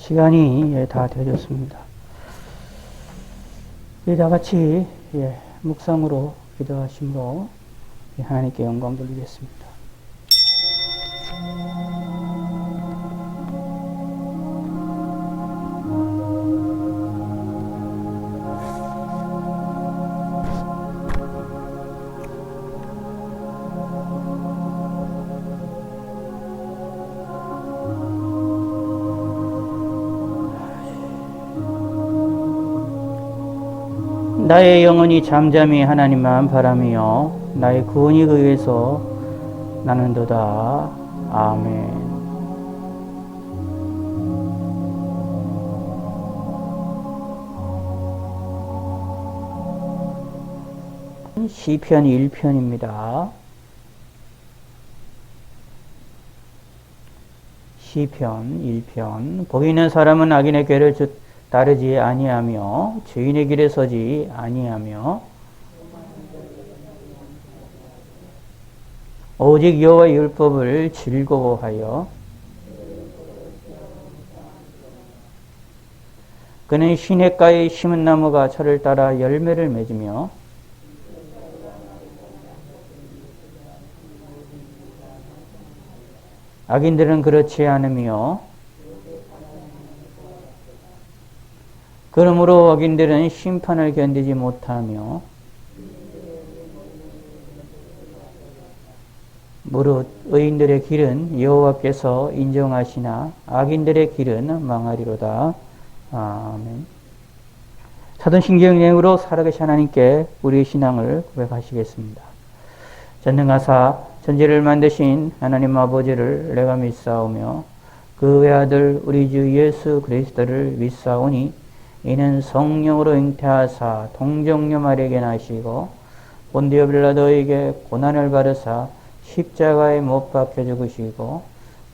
시간이 다 되어졌습니다. 다 같이 묵상으로 기도하심으로 하나님께 영광 돌리겠습니다. 나의 영혼이 잠잠히 하나님만 바라며 나의 구원이 그 위에서 나는도다. 아멘. 시편 1편입니다. 시편 1편. 복 있는 사람은 악인의 꾀를 따르지 아니하며 죄인의 길에 서지 아니하며 오직 여호와의 율법을 즐거워하여 그는 시냇가에 심은 나무가 철을 따라 열매를 맺으며 악인들은 그렇지 않으며 그러므로 악인들은 심판을 견디지 못하며 무릇 의인들의 길은 여호와께서 인정하시나 악인들의 길은 망하리로다. 아멘. 사도신경으로 살아계신 하나님께 우리의 신앙을 고백하시겠습니다. 전능하사 천지를 만드신 하나님 아버지를 내가 믿사오며 그 외아들 우리 주 예수 그리스도를 믿사오니 이는 성령으로 잉태하사 동정녀 마리아에게 나시고 본디오 빌라도에게 고난을 받으사 십자가에 못 박혀 죽으시고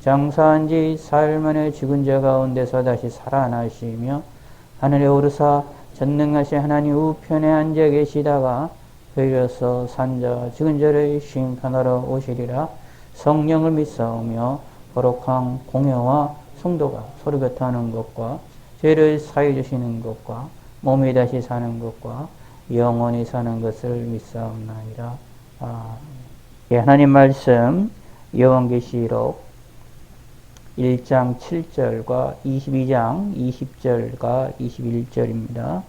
장사한 지 사흘 만에 죽은 자 가운데서 다시 살아나시며 하늘에 오르사 전능하신 하나님 우편에 앉아 계시다가 되려서 산자 죽은 자를 심판하러 오시리라. 성령을 믿사오며 거룩한 공회와 성도가 서로 교통하는 것과 죄를 사해 주시는 것과 몸이 다시 사는 것과 영원히 사는 것을 믿사옵나이다. 하나님 말씀 요한계시록 1장 7절과 22장 20절과 21절입니다.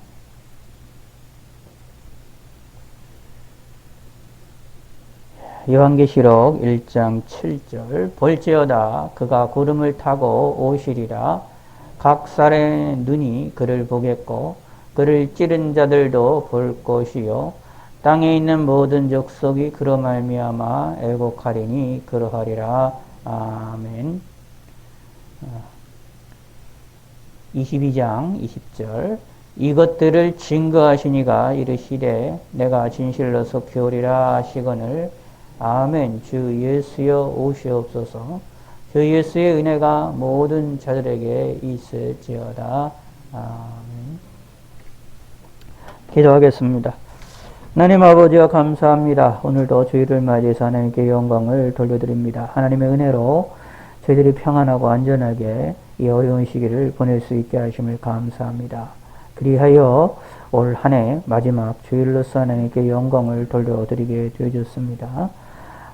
요한계시록 1장 7절 볼지어다 그가 구름을 타고 오시리라. 각 사람의 눈이 그를 보겠고 그를 찌른 자들도 볼 것이요 땅에 있는 모든 족속이 그로 말미암아 애곡하리니 그러하리라. 아멘. 22장 20절 이것들을 증거하시니가 이르시되 내가 진실로 속히 오리라 하시거늘 아멘. 주 예수여 오시옵소서. 주 예수의 은혜가 모든 자들에게 있을지어다. 아멘. 기도하겠습니다. 하나님 아버지와 감사합니다. 오늘도 주일을 맞이해서 하나님께 영광을 돌려드립니다. 하나님의 은혜로 저희들이 평안하고 안전하게 이 어려운 시기를 보낼 수 있게 하심을 감사합니다. 그리하여 올 한 해 마지막 주일로서 하나님께 영광을 돌려드리게 되어졌습니다.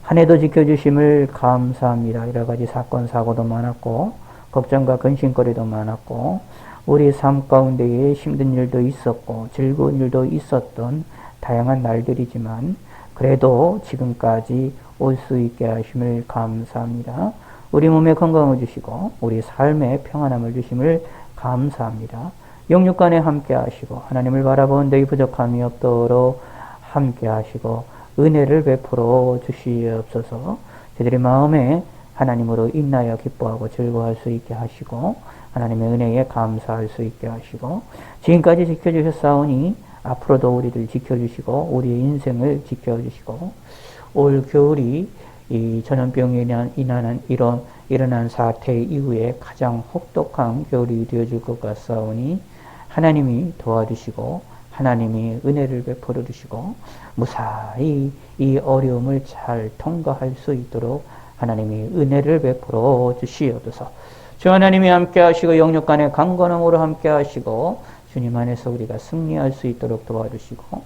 한 해도 지켜주심을 감사합니다. 여러 가지 사건 사고도 많았고 걱정과 근심거리도 많았고 우리 삶 가운데에 힘든 일도 있었고 즐거운 일도 있었던 다양한 날들이지만 그래도 지금까지 올 수 있게 하심을 감사합니다. 우리 몸에 건강을 주시고 우리 삶에 평안함을 주심을 감사합니다. 영육간에 함께 하시고 하나님을 바라본 데이 부족함이 없도록 함께 하시고 은혜를 베풀어 주시옵소서. 저희들의 마음에 하나님으로 인하여 기뻐하고 즐거워할 수 있게 하시고 하나님의 은혜에 감사할 수 있게 하시고 지금까지 지켜주셨사오니 앞으로도 우리를 지켜주시고 우리의 인생을 지켜주시고 올 겨울이 이 전염병에 일어난 사태 이후에 가장 혹독한 겨울이 되어줄 것 같사오니 하나님이 도와주시고 하나님이 은혜를 베풀어 주시고 무사히 이 어려움을 잘 통과할 수 있도록 하나님이 은혜를 베풀어 주시옵소서. 주 하나님이 함께 하시고 영육간의 강건함으로 함께 하시고 주님 안에서 우리가 승리할 수 있도록 도와주시고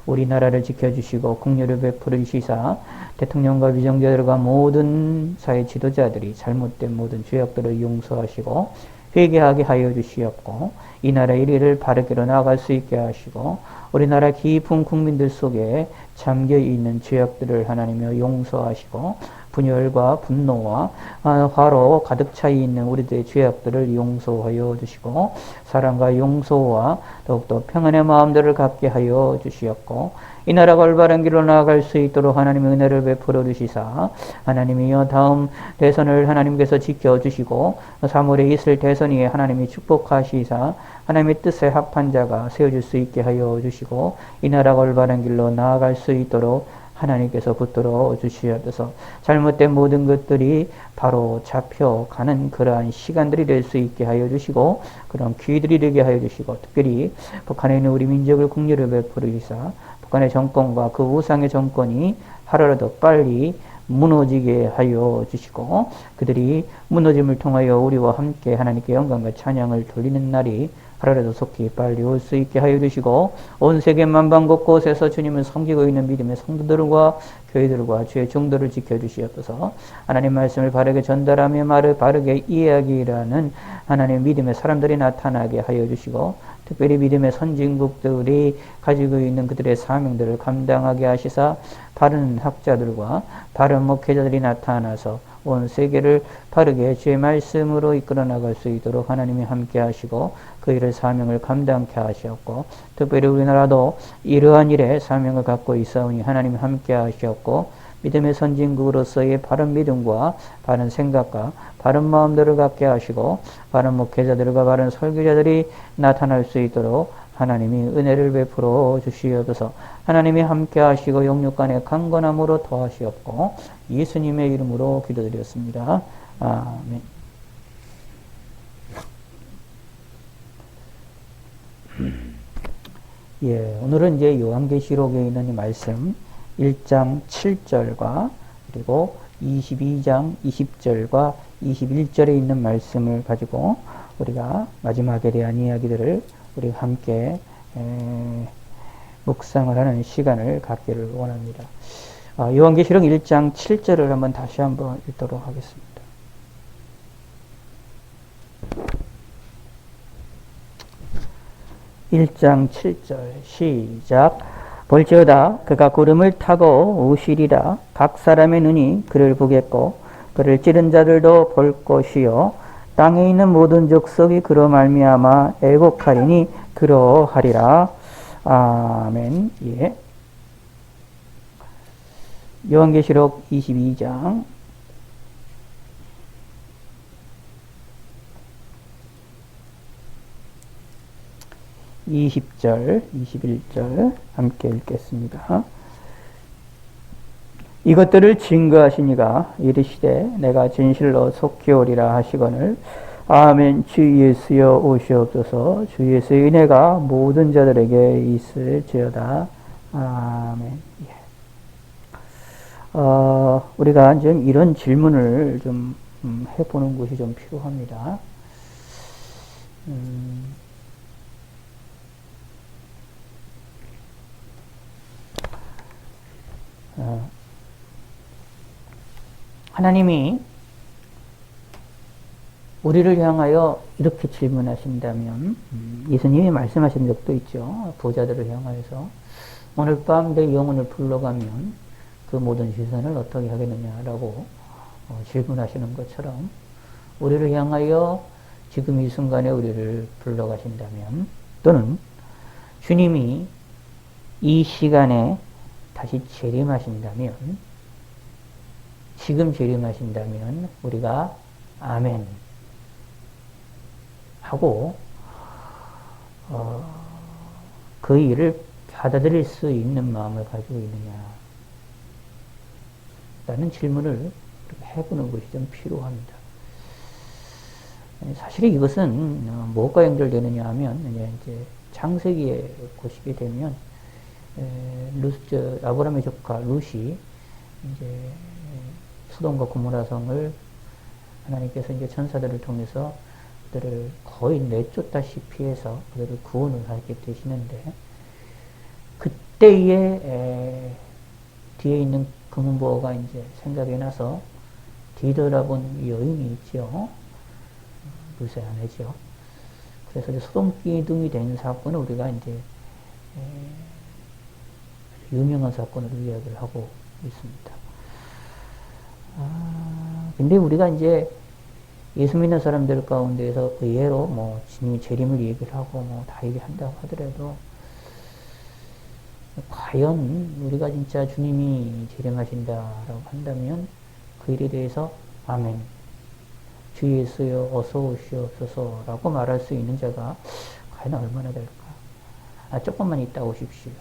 우리나라를 지켜주시고 국률을 베풀으시사 대통령과 위정자들과 모든 사회 지도자들이 잘못된 모든 죄악들을 용서하시고 회개하게 하여 주시옵고 이 나라의 일을 바르게로 나아갈 수 있게 하시고 우리나라 깊은 국민들 속에 잠겨있는 죄악들을 하나님여 용서하시고 분열과 분노와 화로 가득 차 있는 우리들의 죄악들을 용서하여 주시고 사랑과 용서와 더욱더 평안의 마음들을 갖게 하여 주시옵고 이 나라가 올바른 길로 나아갈 수 있도록 하나님의 은혜를 베풀어 주시사 하나님이여 다음 대선을 하나님께서 지켜주시고 3월에 있을 대선 위에 하나님이 축복하시사 하나님의 뜻에 합한 자가 세워질 수 있게 하여 주시고 이 나라가 올바른 길로 나아갈 수 있도록 하나님께서 붙들어 주시옵소서. 잘못된 모든 것들이 바로 잡혀가는 그러한 시간들이 될 수 있게 하여 주시고 그런 기회들이 되게 하여 주시고 특별히 북한에 있는 우리 민족을 국리를 베풀어 주시사 북한의 정권과 그 우상의 정권이 하루라도 빨리 무너지게 하여 주시고 그들이 무너짐을 통하여 우리와 함께 하나님께 영광과 찬양을 돌리는 날이 하루라도 속히 빨리 올 수 있게 하여 주시고 온 세계 만방 곳곳에서 주님을 섬기고 있는 믿음의 성도들과 교회들과 주의 종들을 지켜주시옵소서. 하나님 말씀을 바르게 전달하며 말을 바르게 이해하기라는 하나님 믿음의 사람들이 나타나게 하여 주시고 특별히 믿음의 선진국들이 가지고 있는 그들의 사명들을 감당하게 하시사 바른 학자들과 바른 목회자들이 나타나서 온 세계를 바르게 주의 말씀으로 이끌어 나갈 수 있도록 하나님이 함께 하시고 그 일을 사명을 감당케 하시었고 특별히 우리나라도 이러한 일에 사명을 갖고 있사오니 하나님이 함께 하시었고 믿음의 선진국으로서의 바른 믿음과 바른 생각과 바른 마음들을 갖게 하시고 바른 목회자들과 바른 설교자들이 나타날 수 있도록 하나님이 은혜를 베풀어 주시옵소서. 하나님이 함께 하시고 영육간의 강건함으로 더하시옵고 예수님의 이름으로 기도드렸습니다. 아멘. 예, 오늘은 이제 요한계시록에 있는 이 말씀 1장 7절과 그리고 22장 20절과 21절에 있는 말씀을 가지고 우리가 마지막에 대한 이야기들을 우리가 함께 묵상을 하는 시간을 갖기를 원합니다. 요한계시록 1장 7절을 다시 한번 읽도록 하겠습니다. (1장 7절) 시작. 볼지어다 그가 구름을 타고 오시리라. 각 사람의 눈이 그를 보겠고 그를 찌른 자들도 볼 것이요 땅에 있는 모든 족속이 그로 말미암아 애곡하리니 그러하리라. 아멘. 예. 요한계시록 22장 20절, 21절 함께 읽겠습니다. 이것들을 증거하시니가 이르시되 내가 진실로 속히 오리라 하시거늘 아멘. 주 예수여 오시옵소서. 주 예수의 은혜가 모든 자들에게 있을지어다. 아멘. 예. 우리가 좀 이런 질문을 좀 해보는 것이 좀 필요합니다. 하나님이 우리를 향하여 이렇게 질문하신다면 예수님이 말씀하신 적도 있죠. 부자들을 향하여서 오늘 밤 내 영혼을 불러가면 그 모든 시선을 어떻게 하겠느냐라고 질문하시는 것처럼 우리를 향하여 지금 이 순간에 우리를 불러가신다면 또는 주님이 이 시간에 다시 재림하신다면 지금 재림하신다면 우리가 아멘 하고 그 일을 받아들일 수 있는 마음을 가지고 있느냐 라는 질문을 해보는 것이 좀 필요합니다. 사실 이것은 무엇과 연결되느냐 하면 이제 창세기에 보시게 되면 아브라함의 조카 룻이 이제 소돔과 고모라 성을 하나님께서 이제 천사들을 통해서 그들을 거의 내쫓다시피 해서 그들을 구원을 하게 되시는데, 그때에 뒤에 있는 금은보화가 이제 생각이 나서 뒤돌아본 여인이 있죠. 루세 아내죠. 그래서 이제 소돔 기둥이 된 사건을 우리가 이제 유명한 사건으로 이야기를 하고 있습니다. 근데 우리가 이제 예수 믿는 사람들 가운데에서 의외로 뭐 주님이 재림을 얘기를 하고 뭐 다 얘기한다고 하더라도, 과연 우리가 진짜 주님이 재림하신다라고 한다면 그 일에 대해서 아멘, 주 예수여 어서 오시옵소서라고 말할 수 있는 자가 과연 얼마나 될까? 조금만 있다 오십시오.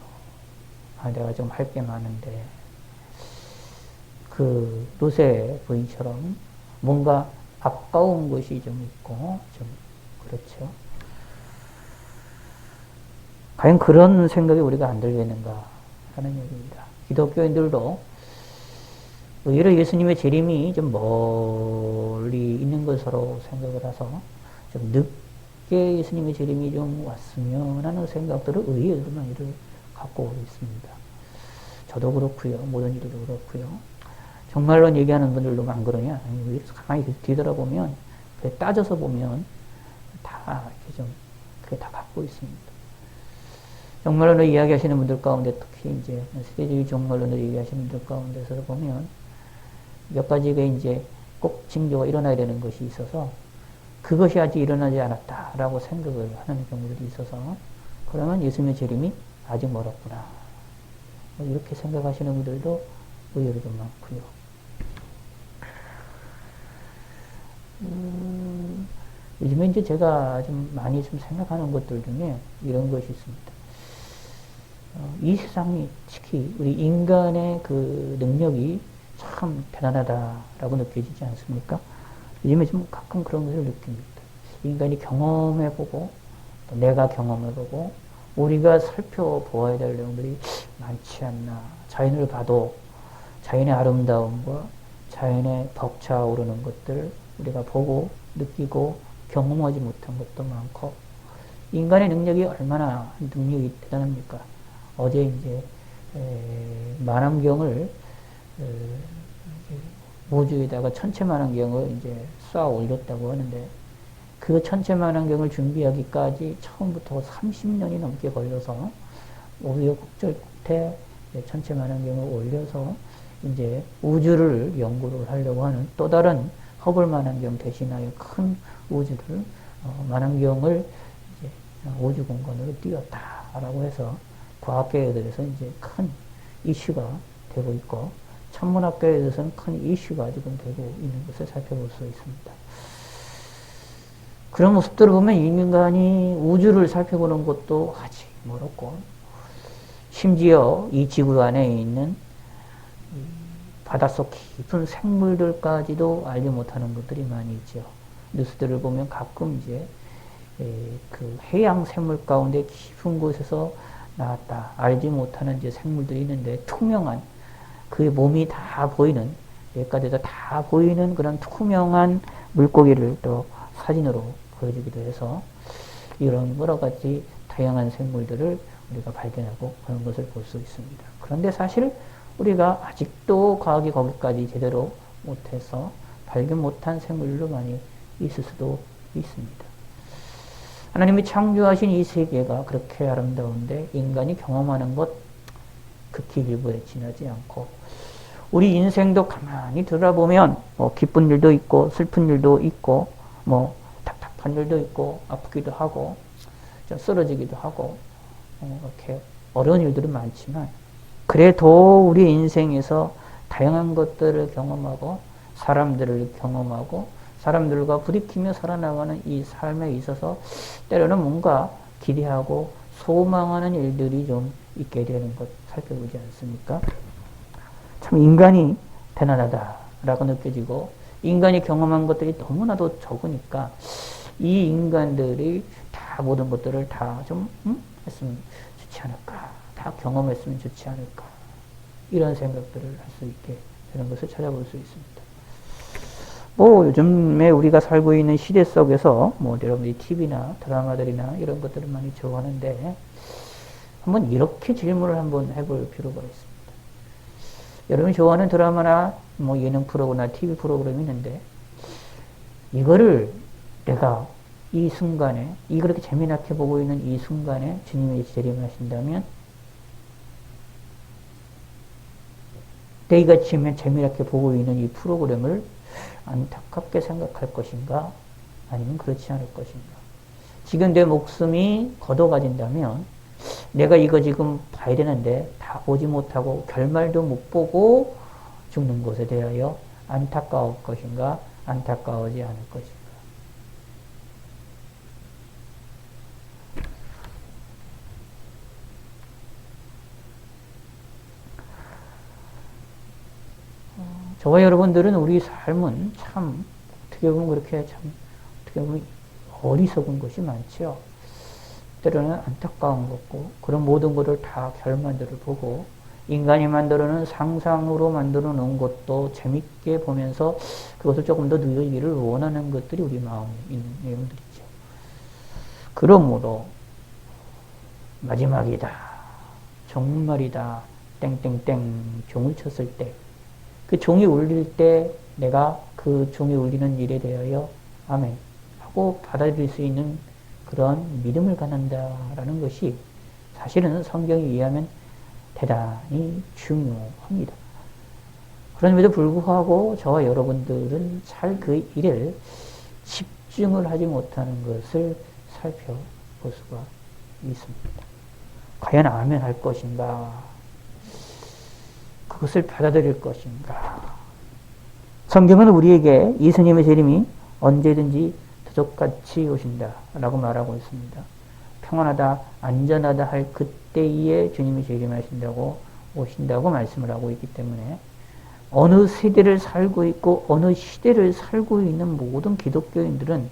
내가 좀 할 게 많은데. 그 루세 부인처럼 뭔가 아까운 것이 좀 있고 좀 그렇죠. 과연 그런 생각이 우리가 안 들겠는가 하는 얘기입니다. 기독교인들도 오히려 예수님의 재림이 좀 멀리 있는 것으로 생각을 해서 좀 늦게 예수님의 재림이 좀 왔으면 하는 생각들을 의외로 많이들 갖고 있습니다. 저도 그렇고요. 모든 이들도 그렇고요. 정말로 얘기하는 분들도 안 그러냐? 아니, 가만히 뒤돌아보면, 따져서 보면 다 이렇게 좀 그게 다 갖고 있습니다. 정말로 이야기하시는 분들 가운데, 특히 이제 세대주의 종말론을 얘기하시는 분들 가운데서 보면 몇 가지가 이제 꼭 징조가 일어나야 되는 것이 있어서 그것이 아직 일어나지 않았다라고 생각을 하는 경우들이 있어서, 그러면 예수님의 재림이 아직 멀었구나, 이렇게 생각하시는 분들도 의외로 좀 많고요. 요즘에 이제 제가 좀 많이 좀 생각하는 것들 중에 이런 것이 있습니다. 이 세상이, 특히 우리 인간의 그 능력이 참 대단하다라고 느껴지지 않습니까? 요즘에 좀 가끔 그런 것을 느낍니다. 인간이 경험해보고, 또 내가 경험해보고, 우리가 살펴보아야 될 내용들이 많지 않나. 자연을 봐도 자연의 아름다움과 자연의 벅차오르는 것들 우리가 보고 느끼고 경험하지 못한 것도 많고, 인간의 능력이 얼마나 능력이 대단합니까? 어제 이제 만환경을 우주에다가 천체만환경을 이제 쏴 올렸다고 하는데, 그 천체만환경을 준비하기까지 처음부터 30년이 넘게 걸려서 우여곡절 끝에 천체만환경을 올려서 이제 우주를 연구를 하려고 하는 또 다른 허블 만환경 대신하여 큰 우주를 만환경을 이제 우주 공간으로 띄웠다라고 해서 과학계에서 이제 큰 이슈가 되고 있고, 천문학계에서는 큰 이슈가 지금 되고 있는 것을 살펴볼 수 있습니다. 그런 모습들을 보면 인간이 우주를 살펴보는 것도 아직 멀었고, 심지어 이 지구 안에 있는 바닷속 깊은 생물들까지도 알지 못하는 것들이 많이 있죠. 뉴스들을 보면 가끔 이제 그 해양 생물 가운데 깊은 곳에서 나왔다, 알지 못하는 이제 생물들이 있는데, 투명한 그의 몸이 다 보이는, 여기까지도 다 보이는 그런 투명한 물고기를 또 사진으로 보여주기도 해서 이런 여러 가지 다양한 생물들을 우리가 발견하고 그런 것을 볼 수 있습니다. 그런데 사실 우리가 아직도 과학이 거기까지 제대로 못해서 발견 못한 생물들도 많이 있을 수도 있습니다. 하나님이 창조하신 이 세계가 그렇게 아름다운데 인간이 경험하는 것 극히 일부에 지나지 않고, 우리 인생도 가만히 들어보면 뭐 기쁜 일도 있고 슬픈 일도 있고 뭐 답답한 일도 있고 아프기도 하고 좀 쓰러지기도 하고 이렇게 어려운 일들은 많지만, 그래도 우리 인생에서 다양한 것들을 경험하고 사람들을 경험하고 사람들과 부딪히며 살아나가는 이 삶에 있어서 때로는 뭔가 기대하고 소망하는 일들이 좀 있게 되는 것 살펴보지 않습니까? 참 인간이 대단하다라고 느껴지고, 인간이 경험한 것들이 너무나도 적으니까 이 인간들이 다 모든 것들을 다 좀 했으면 좋지 않을까, 다 경험했으면 좋지 않을까, 이런 생각들을 할 수 있게 되는 것을 찾아볼 수 있습니다. 뭐 요즘에 우리가 살고 있는 시대 속에서 뭐 여러분들이 TV나 드라마들이나 이런 것들을 많이 좋아하는데 한번 이렇게 질문을 한번 해볼 필요가 있습니다. 여러분이 좋아하는 드라마나 뭐 예능 프로그램이나 TV 프로그램이 있는데 이거를 내가 이 순간에 이렇게 재미나게 보고 있는 이 순간에 주님이 재림하신다면 내가 지금 재미나게 보고 있는 이 프로그램을 안타깝게 생각할 것인가 아니면 그렇지 않을 것인가. 지금 내 목숨이 걷어가진다면 내가 이거 지금 봐야 되는데 다 보지 못하고 결말도 못 보고 죽는 것에 대하여 안타까울 것인가 안타까워지 않을 것인가. 저와 여러분들은 우리 삶은 참 어떻게 보면 그렇게 참 어떻게 보면 어리석은 것이 많죠. 때로는 안타까운 것고 그런 모든 것을 다 결말들을 보고 인간이 만들어놓은 상상으로 만들어 놓은 것도 재밌게 보면서 그것을 조금 더 누리기를 원하는 것들이 우리 마음에 있는 내용들이죠. 그러므로 마지막이다. 종말이다. 땡땡땡 종을 쳤을 때 그 종이 울릴 때 내가 그 종이 울리는 일에 대하여 아멘 하고 받아들일 수 있는 그런 믿음을 갖는다라는 것이 사실은 성경에 의하면 대단히 중요합니다. 그럼에도 불구하고 저와 여러분들은 잘 그 일에 집중을 하지 못하는 것을 살펴볼 수가 있습니다. 과연 아멘 할 것인가? 그것을 받아들일 것인가? 성경은 우리에게 예수님의 재림이 언제든지 도적같이 오신다 라고 말하고 있습니다. 평안하다, 안전하다 할 그때에 주님이 재림하신다고 오신다고 말씀을 하고 있기 때문에 어느 세대를 살고 있고 어느 시대를 살고 있는 모든 기독교인들은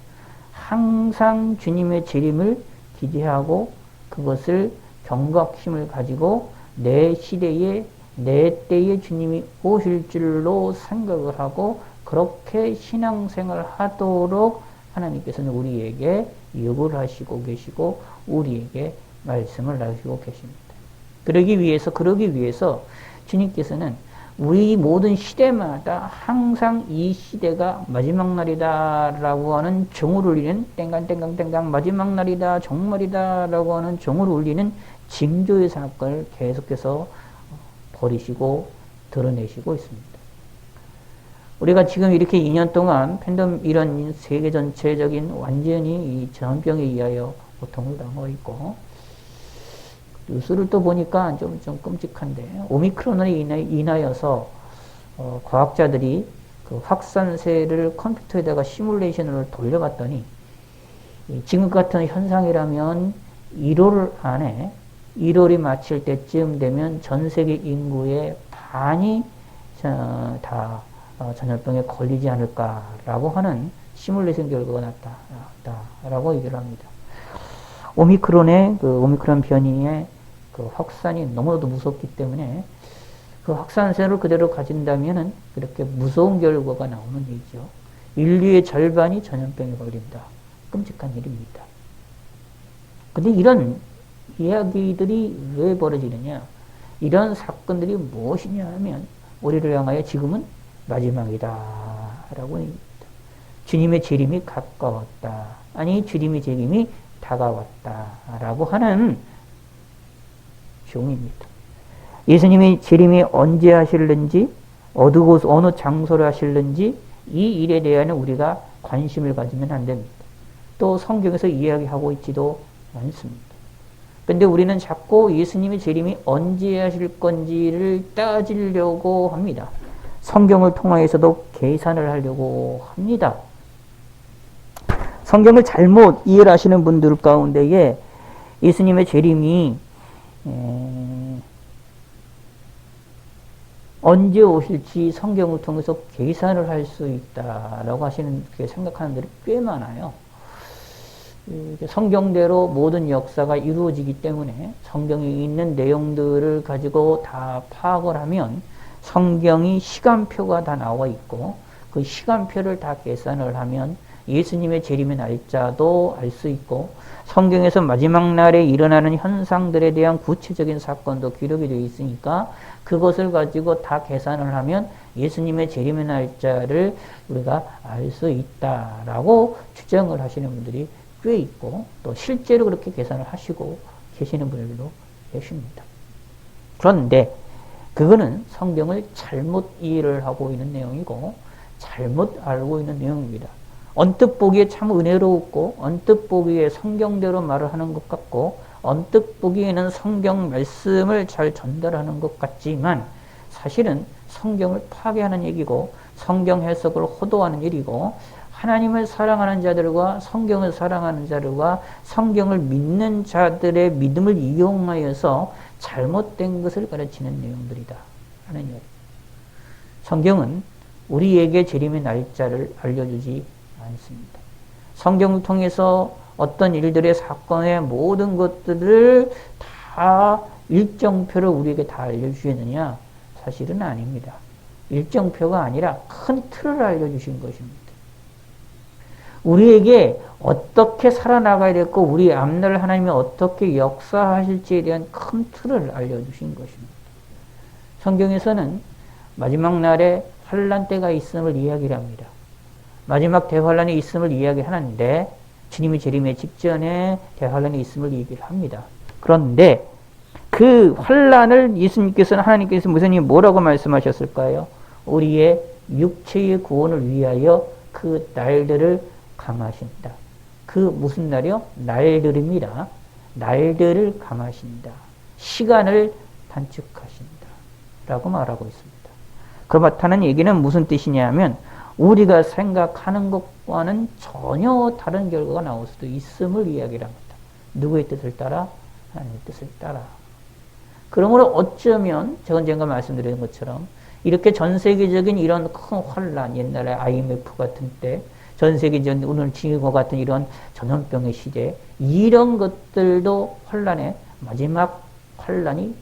항상 주님의 재림을 기대하고 그것을 경각심을 가지고 내 시대에 내 때에 주님이 오실 줄로 생각을 하고 그렇게 신앙생활을 하도록 하나님께서는 우리에게 요구를 하시고 계시고 우리에게 말씀을 하시고 계십니다. 그러기 위해서 주님께서는 우리 모든 시대마다 항상 이 시대가 마지막 날이다 라고 하는 종을 울리는 땡깡땡깡땡깡 마지막 날이다 종말이다 라고 하는 종을 울리는 징조의 사건을 계속해서 버리시고 드러내시고 있습니다. 우리가 지금 이렇게 2년 동안 팬데믹 이런 세계 전체적인 완전히 이 전염병에 의하여 고통을 당하고 있고 뉴스를 또 보니까 좀 끔찍한데 오미크론으로 인하여서 과학자들이 그 확산세를 컴퓨터에다가 시뮬레이션을 돌려봤더니 지금 같은 현상이라면 1월 안에 1월이 마칠 때쯤 되면 전 세계 인구의 반이 다 전염병에 걸리지 않을까라고 하는 시뮬레이션 결과가 나왔다라고 얘기를 합니다. 오미크론 변이의 그 확산이 너무나도 무섭기 때문에 그 확산세를 그대로 가진다면은 그렇게 무서운 결과가 나오는 얘기죠. 인류의 절반이 전염병에 걸린다. 끔찍한 일입니다. 근데 이런 이야기들이 왜 벌어지느냐? 이런 사건들이 무엇이냐 하면 우리를 향하여 지금은 마지막이다 라고 얘기합니다. 주님의 재림이 가까웠다. 아니 주님의 재림이 다가왔다 라고 하는 종입니다. 예수님이 재림이 언제 하실는지 어느 장소로 하실는지 이 일에 대한 우리가 관심을 가지면 안 됩니다. 또 성경에서 이야기하고 있지도 않습니다. 근데 우리는 자꾸 예수님의 재림이 언제 하실 건지를 따지려고 합니다. 성경을 통해서도 계산을 하려고 합니다. 성경을 잘못 이해를 하시는 분들 가운데에 예수님의 재림이 언제 오실지 성경을 통해서 계산을 할 수 있다라고 생각하는 분들이 꽤 많아요. 성경대로 모든 역사가 이루어지기 때문에 성경에 있는 내용들을 가지고 다 파악을 하면 성경이 시간표가 다 나와 있고 그 시간표를 다 계산을 하면 예수님의 재림의 날짜도 알 수 있고 성경에서 마지막 날에 일어나는 현상들에 대한 구체적인 사건도 기록이 되어 있으니까 그것을 가지고 다 계산을 하면 예수님의 재림의 날짜를 우리가 알 수 있다라고 주장을 하시는 분들이 꽤 있고 또 실제로 그렇게 계산을 하시고 계시는 분들도 계십니다. 그런데 그거는 성경을 잘못 이해를 하고 있는 내용이고 잘못 알고 있는 내용입니다. 언뜻 보기에 참 은혜롭고 언뜻 보기에 성경대로 말을 하는 것 같고 언뜻 보기에는 성경 말씀을 잘 전달하는 것 같지만 사실은 성경을 파괴하는 얘기고 성경 해석을 호도하는 일이고 하나님을 사랑하는 자들과 성경을 사랑하는 자들과 성경을 믿는 자들의 믿음을 이용하여서 잘못된 것을 가르치는 내용들이다 하는 이야기. 성경은 우리에게 재림의 날짜를 알려주지 않습니다. 성경을 통해서 어떤 일들의 사건의 모든 것들을 다 일정표를 우리에게 다 알려주셨느냐? 사실은 아닙니다. 일정표가 아니라 큰 틀을 알려주신 것입니다. 우리에게 어떻게 살아나가야 될고 우리 앞날 하나님이 어떻게 역사하실지에 대한 큰 틀을 알려주신 것입니다. 성경에서는 마지막 날에 환란 때가 있음을 이야기를 합니다. 마지막 대환란이 있음을 이야기하는데 주님이 재림의 직전에 대환란이 있음을 얘기를 합니다. 그런데 그 환란을 예수님께서는 하나님께서 무슨 뭐라고 말씀하셨을까요? 우리의 육체의 구원을 위하여 그 날들을 감하신다. 그 무슨 날이요? 날들입니다. 날들을 감하신다. 시간을 단축하신다. 라고 말하고 있습니다. 그렇다는 얘기는 무슨 뜻이냐면 우리가 생각하는 것과는 전혀 다른 결과가 나올 수도 있음을 이야기를 합니다. 누구의 뜻을 따라? 하나님의 뜻을 따라. 그러므로 어쩌면 제가 언젠가 말씀드린 것처럼 이렇게 전 세계적인 이런 큰 환란, 옛날에 IMF 같은 때, 전 세계적인 오늘 지금과 같은 이런 전염병의 시대, 이런 것들도 환란의 마지막 환란이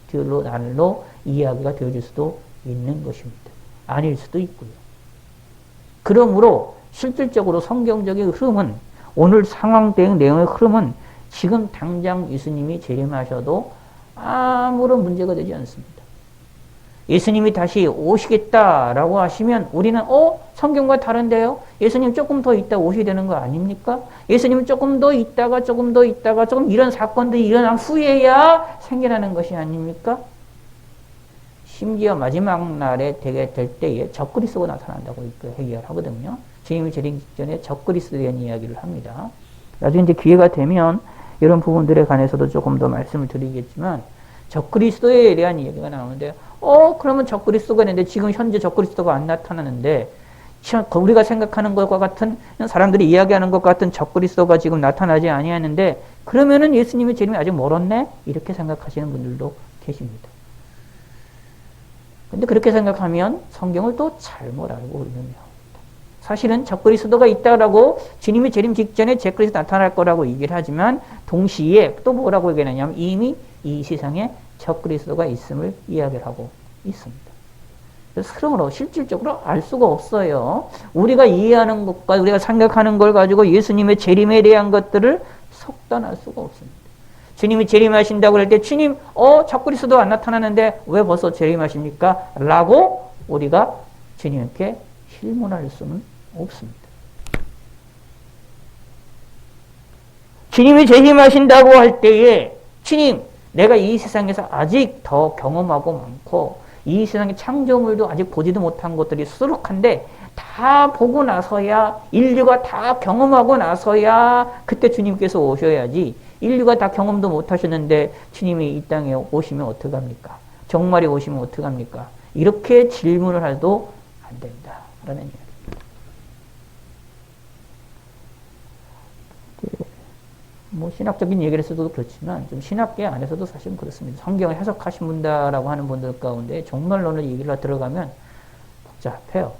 날로 이야기가 되어질 수도 있는 것입니다. 아닐 수도 있고요. 그러므로 실질적으로 성경적인 흐름은 오늘 상황 대응 내용의 흐름은 지금 당장 예수님이 재림하셔도 아무런 문제가 되지 않습니다. 예수님이 다시 오시겠다라고 하시면 우리는 성경과 다른데요? 예수님 조금 더 있다 오셔야 되는 거 아닙니까? 예수님은 조금 더 있다가 조금 이런 사건들이 일어난 후에야 생겨나는 것이 아닙니까? 심지어 마지막 날에 되게 될 때에 적그리스도가 나타난다고 얘기를 하거든요. 주님이 재림 직전에 적그리스도에 대한 이야기를 합니다. 나중에 이제 기회가 되면 이런 부분들에 관해서도 조금 더 말씀을 드리겠지만 적그리스도에 대한 이야기가 나오는데 그러면 적그리스도가 있는데 지금 현재 적그리스도가 안 나타나는데 우리가 생각하는 것과 같은 사람들이 이야기하는 것 같은 적그리스도가 지금 나타나지 아니하는데 그러면은 예수님의 재림이 아직 멀었네? 이렇게 생각하시는 분들도 계십니다. 근데 그렇게 생각하면 성경을 또 잘못 알고 있는 겁니다. 사실은 적그리스도가 있다라고 주님이 재림 직전에 적그리스도 나타날 거라고 얘기를 하지만 동시에 또 뭐라고 얘기하냐면 이미 이 세상에 적그리스도가 있음을 이야기를 하고 있습니다. 그래서 그러므로 실질적으로 알 수가 없어요. 우리가 이해하는 것과 우리가 생각하는 걸 가지고 예수님의 재림에 대한 것들을 속단할 수가 없습니다. 주님이 재림하신다고 할 때 주님 적그리스도 안 나타나는데 왜 벌써 재림하십니까? 라고 우리가 주님께 질문할 수는 없습니다. 주님이 재림하신다고 할 때에 주님 내가 이 세상에서 아직 더 경험하고 많고 이 세상의 창조물도 아직 보지도 못한 것들이 수록한데 다 보고 나서야 인류가 다 경험하고 나서야 그때 주님께서 오셔야지 인류가 다 경험도 못하셨는데 주님이 이 땅에 오시면 어떡합니까? 정말이 오시면 어떡합니까? 이렇게 질문을 해도 안 된다 라는 이야기입니다. 신학적인 얘기를 해서도 그렇지만 좀 신학계 안에서도 사실은 그렇습니다. 성경을 해석하신다라고 하는 분들 가운데 종말론을 얘기를 들어가면 복잡해요.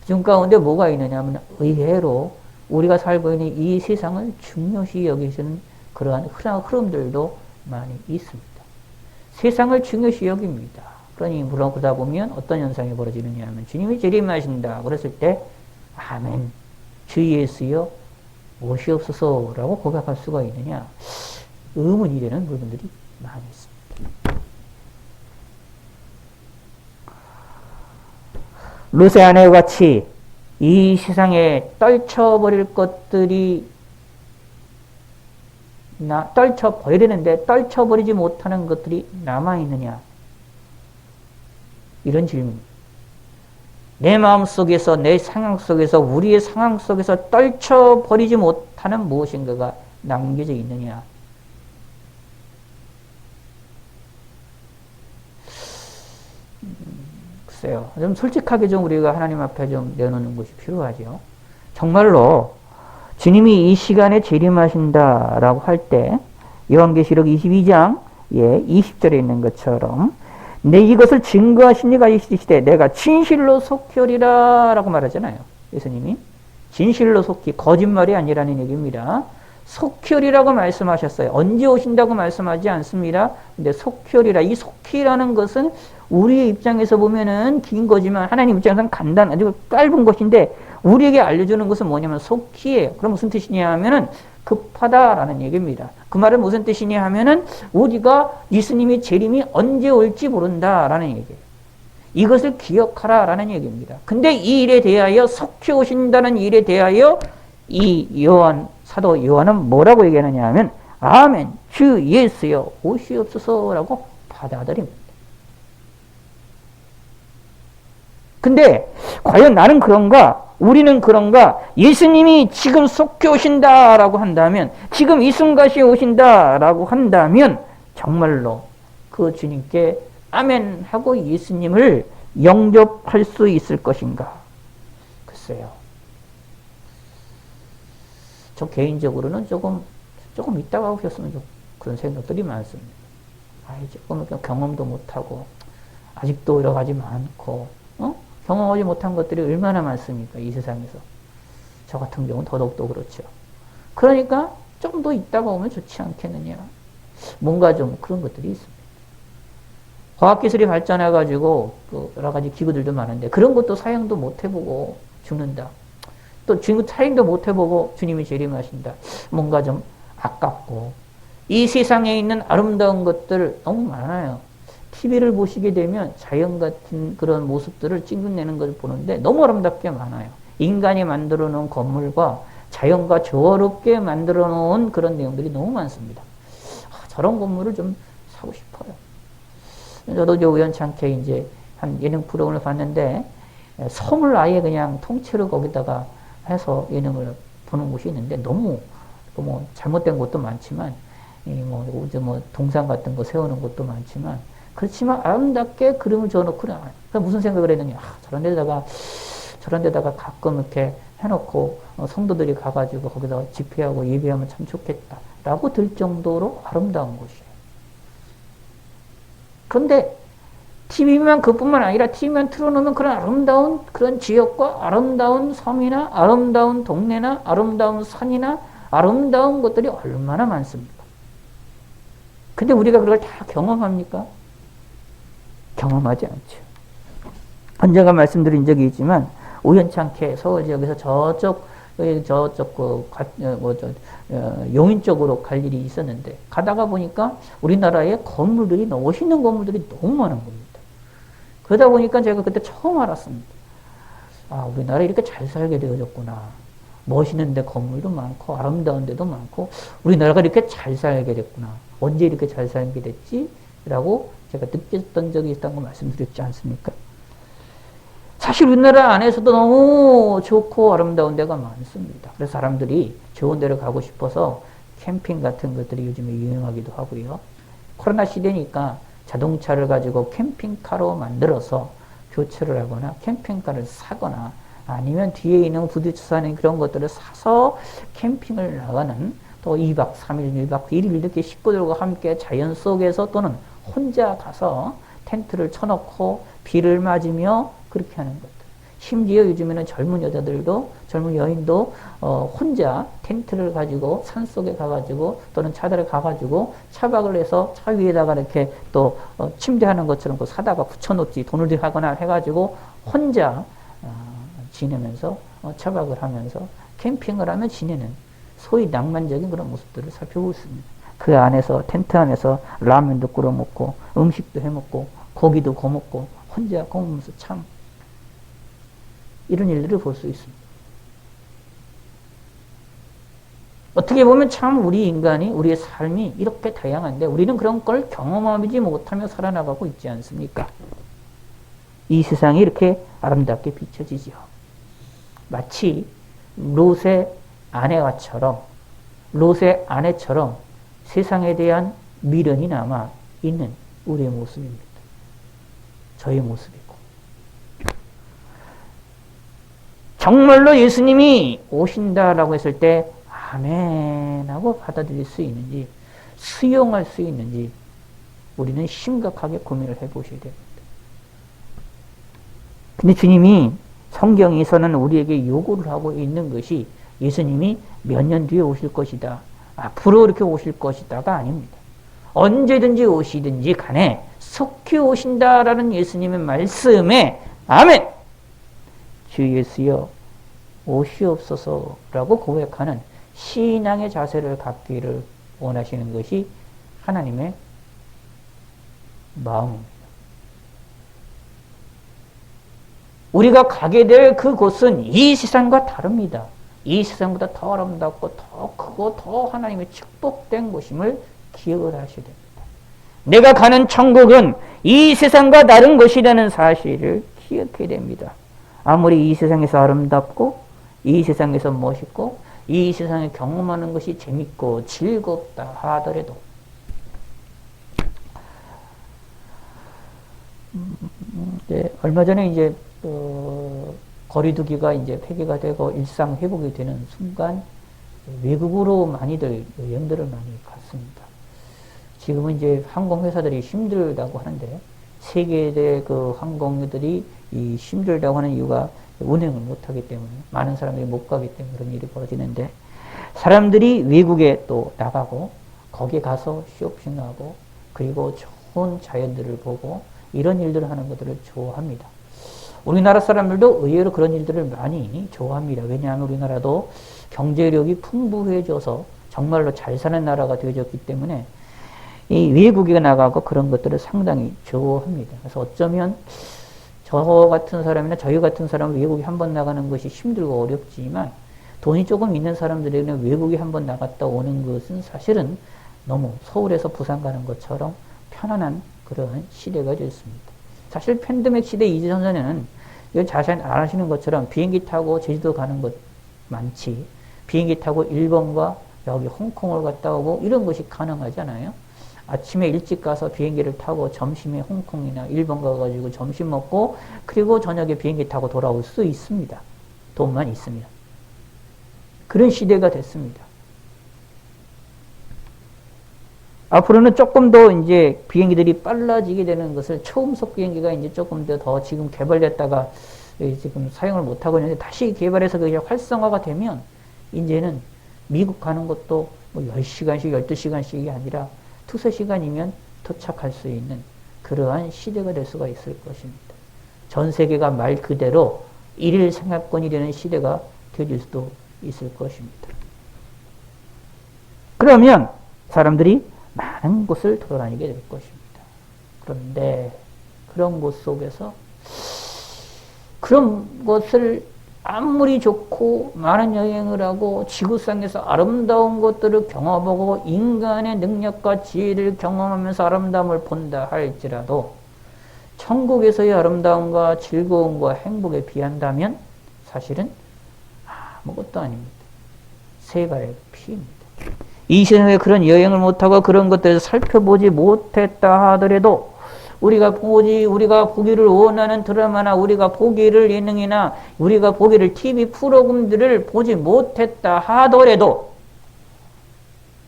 그 가운데 뭐가 있느냐 하면 의외로 우리가 살고 있는 이 세상을 중요시 여기시는 그러한 흐름들도 많이 있습니다. 세상을 중요시 여깁니다. 그러니 물론 그러다 보면 어떤 현상이 벌어지느냐 하면 주님이 재림하신다 그랬을 때 아멘 주 예수여 오시옵소서라고 고백할 수가 있느냐 의문이 되는 부분들이 많이 있습니다. 롯의 아내와 같이 이 세상에 떨쳐버릴 것들이 떨쳐버리는데 떨쳐버리지 못하는 것들이 남아있느냐 이런 질문입니다. 내 마음 속에서 내 상황 속에서 우리의 상황 속에서 떨쳐버리지 못하는 무엇인가가 남겨져 있느냐 글쎄요. 좀 솔직하게 좀 우리가 하나님 앞에 좀 내놓는 것이 필요하죠. 정말로 주님이 이 시간에 재림하신다라고 할 때 요한계시록 22장 20절에 있는 것처럼 내 이것을 증거하신 이가 있으시되 내가 진실로 속히오리라 라고 말하잖아요. 예수님이 진실로 속히 거짓말이 아니라는 얘기입니다. 속히오리라고 말씀하셨어요. 언제 오신다고 말씀하지 않습니다. 근데 속히오리라 이 속히라는 것은 우리의 입장에서 보면은 긴 거지만 하나님 입장에서는 간단 아주 짧은 것인데 우리에게 알려주는 것은 뭐냐면 속히예요. 그럼 무슨 뜻이냐 하면은 급하다라는 얘기입니다. 그 말은 무슨 뜻이냐 하면은 우리가 예수님이 재림이 언제 올지 모른다라는 얘기예요. 이것을 기억하라라는 얘기입니다. 근데 이 일에 대하여 속히 오신다는 일에 대하여 이 사도 요한은 뭐라고 얘기하느냐 하면 아멘 주 예수여 오시옵소서라고 받아들입니다. 근데 과연 나는 그런가? 우리는 그런가? 예수님이 지금 속히 오신다라고 한다면 지금 이 순간에 오신다라고 한다면 정말로 그 주님께 아멘 하고 예수님을 영접할 수 있을 것인가? 글쎄요. 저 개인적으로는 조금 이따가 오셨으면 좀 그런 생각들이 많습니다. 조금 경험도 못하고 아직도 여러 가지 많고 경험하지 못한 것들이 얼마나 많습니까? 이 세상에서. 저 같은 경우는 더더욱더 그렇죠. 그러니까 좀 더 있다가 오면 좋지 않겠느냐. 뭔가 좀 그런 것들이 있습니다. 과학기술이 발전해가지고 여러 가지 기구들도 많은데 그런 것도 사용도 못 해보고 죽는다. 또 지금 사용도 못 해보고 주님이 재림하신다. 뭔가 좀 아깝고 이 세상에 있는 아름다운 것들 너무 많아요. TV를 보시게 되면 자연 같은 그런 모습들을 찍어내는 것을 보는데 너무 아름답게 많아요. 인간이 만들어 놓은 건물과 자연과 조화롭게 만들어 놓은 그런 내용들이 너무 많습니다. 저런 건물을 좀 사고 싶어요. 저도 이제 우연찮게 이제 한 예능 프로그램을 봤는데 섬을 아예 그냥 통째로 거기다가 해서 예능을 보는 곳이 있는데 너무 잘못된 것도 많지만 동상 같은 거 세우는 것도 많지만 그렇지만 아름답게 그림을 지어놓고 그러니까 무슨 생각을 했느냐 저런 데다가 가끔 이렇게 해놓고 성도들이 가가지고 거기다 집회하고 예배하면 참 좋겠다라고 들 정도로 아름다운 곳이에요. 그런데 TV만 그뿐만 아니라 TV만 틀어놓으면 그런 아름다운 그런 지역과 아름다운 섬이나 아름다운 동네나 아름다운 산이나 아름다운 것들이 얼마나 많습니까? 근데 우리가 그걸 다 경험합니까? 경험하지 않죠. 언젠가 말씀드린 적이 있지만 우연찮게 서울 지역에서 저쪽 용인 쪽으로 갈 일이 있었는데 가다가 보니까 우리나라에 건물들이 멋있는 건물들이 너무 많은 겁니다. 그러다 보니까 제가 그때 처음 알았습니다. 우리나라에 이렇게 잘 살게 되어졌구나. 멋있는데 건물도 많고 아름다운 데도 많고 우리나라가 이렇게 잘 살게 됐구나. 언제 이렇게 잘 살게 됐지? 라고 제가 느꼈던 적이 있다는 거 말씀드렸지 않습니까? 사실 우리나라 안에서도 너무 좋고 아름다운 데가 많습니다. 그래서 사람들이 좋은 데를 가고 싶어서 캠핑 같은 것들이 요즘에 유행하기도 하고요. 코로나 시대니까 자동차를 가지고 캠핑카로 만들어서 교체를 하거나 캠핑카를 사거나 아니면 뒤에 있는 부딪혀서 하는 그런 것들을 사서 캠핑을 나가는 또 2박 3일, 1박 1일 이렇게 식구들과 함께 자연 속에서 또는 혼자 가서 텐트를 쳐놓고 비를 맞으며 그렇게 하는 것들. 심지어 요즘에는 젊은 여자들도, 젊은 여인도 혼자 텐트를 가지고 산속에 가가지고 또는 차들에 가가지고 차박을 해서 차 위에다가 이렇게 또 침대하는 것처럼 그 사다가 붙여놓지, 돈을 들하거나 해가지고 혼자 지내면서 차박을 하면서 캠핑을 하며 지내는 소위 낭만적인 그런 모습들을 살펴보고 있습니다. 그 안에서, 텐트 안에서 라면도 끓여 먹고 음식도 해 먹고 고기도 구워 먹고 혼자 구우면서 참 이런 일들을 볼 수 있습니다. 어떻게 보면 참 우리 인간이, 우리의 삶이 이렇게 다양한데 우리는 그런 걸 경험하지 못하며 살아나가고 있지 않습니까? 이 세상이 이렇게 아름답게 비춰지죠. 마치 롯의 아내처럼 세상에 대한 미련이 남아 있는 우리의 모습입니다. 저의 모습이고. 정말로 예수님이 오신다라고 했을 때 아멘 하고 받아들일 수 있는지, 수용할 수 있는지 우리는 심각하게 고민을 해보셔야 됩니다. 근데 주님이 성경에서는 우리에게 요구를 하고 있는 것이 예수님이 몇 년 뒤에 오실 것이다, 앞으로 이렇게 오실 것이다가 아닙니다. 언제든지 오시든지 간에 속히 오신다라는 예수님의 말씀에 아멘! 주 예수여 오시옵소서라고 고백하는 신앙의 자세를 갖기를 원하시는 것이 하나님의 마음입니다. 우리가 가게 될 그곳은 이 세상과 다릅니다. 이 세상보다 더 아름답고 더 크고 더 하나님의 축복된 곳임을 기억을 하셔야 됩니다. 내가 가는 천국은 이 세상과 다른 곳이라는 사실을 기억해야 됩니다. 아무리 이 세상에서 아름답고 이 세상에서 멋있고 이 세상에 경험하는 것이 재밌고 즐겁다 하더라도 얼마 전에 이제 거리두기가 이제 폐기가 되고 일상 회복이 되는 순간 외국으로 많이들 여행들을 많이 갔습니다. 지금은 이제 항공회사들이 힘들다고 하는데 세계의 그 항공들이 이 힘들다고 하는 이유가 운행을 못하기 때문에, 많은 사람들이 못 가기 때문에 그런 일이 벌어지는데, 사람들이 외국에 또 나가고 거기에 가서 쇼핑하고 그리고 좋은 자연들을 보고 이런 일들을 하는 것들을 좋아합니다. 우리나라 사람들도 의외로 그런 일들을 많이 좋아합니다. 왜냐하면 우리나라도 경제력이 풍부해져서 정말로 잘 사는 나라가 되어졌기 때문에 이 외국에 나가고 그런 것들을 상당히 좋아합니다. 그래서 어쩌면 저 같은 사람이나 저희 같은 사람은 외국에 한번 나가는 것이 힘들고 어렵지만 돈이 조금 있는 사람들에게는 외국에 한번 나갔다 오는 것은 사실은 너무 서울에서 부산 가는 것처럼 편안한 그런 시대가 됐습니다. 사실 팬데믹 시대 이전 전에는 자세히 안 하시는 것처럼 비행기 타고 제주도 가는 것 많지, 비행기 타고 일본과 여기 홍콩을 갔다 오고 이런 것이 가능하잖아요. 아침에 일찍 가서 비행기를 타고 점심에 홍콩이나 일본 가가지고 점심 먹고 그리고 저녁에 비행기 타고 돌아올 수 있습니다. 돈만 있으면. 그런 시대가 됐습니다. 앞으로는 조금 더 이제 비행기들이 빨라지게 되는 것을, 초음속 비행기가 이제 조금 더 지금 개발됐다가 지금 사용을 못하고 있는데 다시 개발해서 그게 활성화가 되면 이제는 미국 가는 것도 뭐 10시간씩, 12시간씩이 아니라 2-3시간이면 도착할 수 있는 그러한 시대가 될 수가 있을 것입니다. 전 세계가 말 그대로 일일 생활권이 되는 시대가 되어질 수도 있을 것입니다. 그러면 사람들이 많은 곳을 돌아다니게 될 것입니다. 그런데 그런 곳 속에서 그런 것을 아무리 좋고 많은 여행을 하고 지구상에서 아름다운 것들을 경험하고 인간의 능력과 지혜를 경험하면서 아름다움을 본다 할지라도 천국에서의 아름다움과 즐거움과 행복에 비한다면 사실은 아무것도 아닙니다. 새가의 피입니다. 이 세상에 그런 여행을 못하고 그런 것들을 살펴보지 못했다 하더라도 우리가 보기를 원하는 드라마나 우리가 보기를 예능이나 우리가 보기를 TV 프로그램들을 보지 못했다 하더라도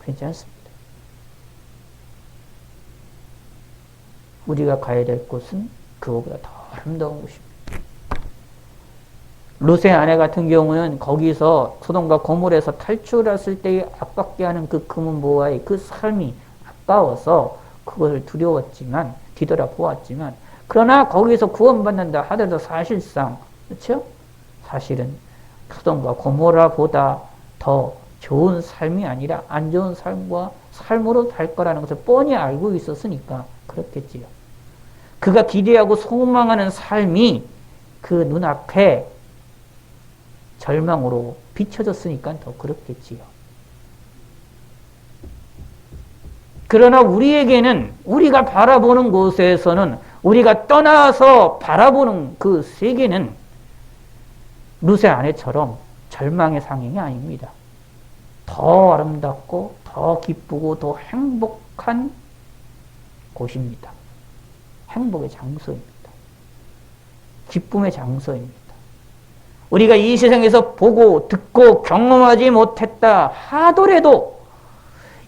괜찮습니다. 우리가 가야 될 곳은 그거보다 더 아름다운 곳입니다. 롯의 아내 같은 경우는 거기서 소돔과 고모라에서 탈출했을 때에 아깝게 하는 그 금은보화의 그 삶이 아까워서 그것을 두려웠지만 뒤돌아보았지만 그러나 거기서 구원받는다 하더라도 사실상 그렇죠? 사실은 소돔과 고모라보다 더 좋은 삶이 아니라 안 좋은 삶으로 갈 거라는 것을 뻔히 알고 있었으니까 그렇겠지요. 그가 기대하고 소망하는 삶이 그 눈앞에 절망으로 비춰졌으니까 더 그렇겠지요. 그러나 우리에게는 우리가 바라보는 곳에서는 우리가 떠나서 바라보는 그 세계는 룻의 아내처럼 절망의 상황이 아닙니다. 더 아름답고 더 기쁘고 더 행복한 곳입니다. 행복의 장소입니다. 기쁨의 장소입니다. 우리가 이 세상에서 보고 듣고 경험하지 못했다 하더라도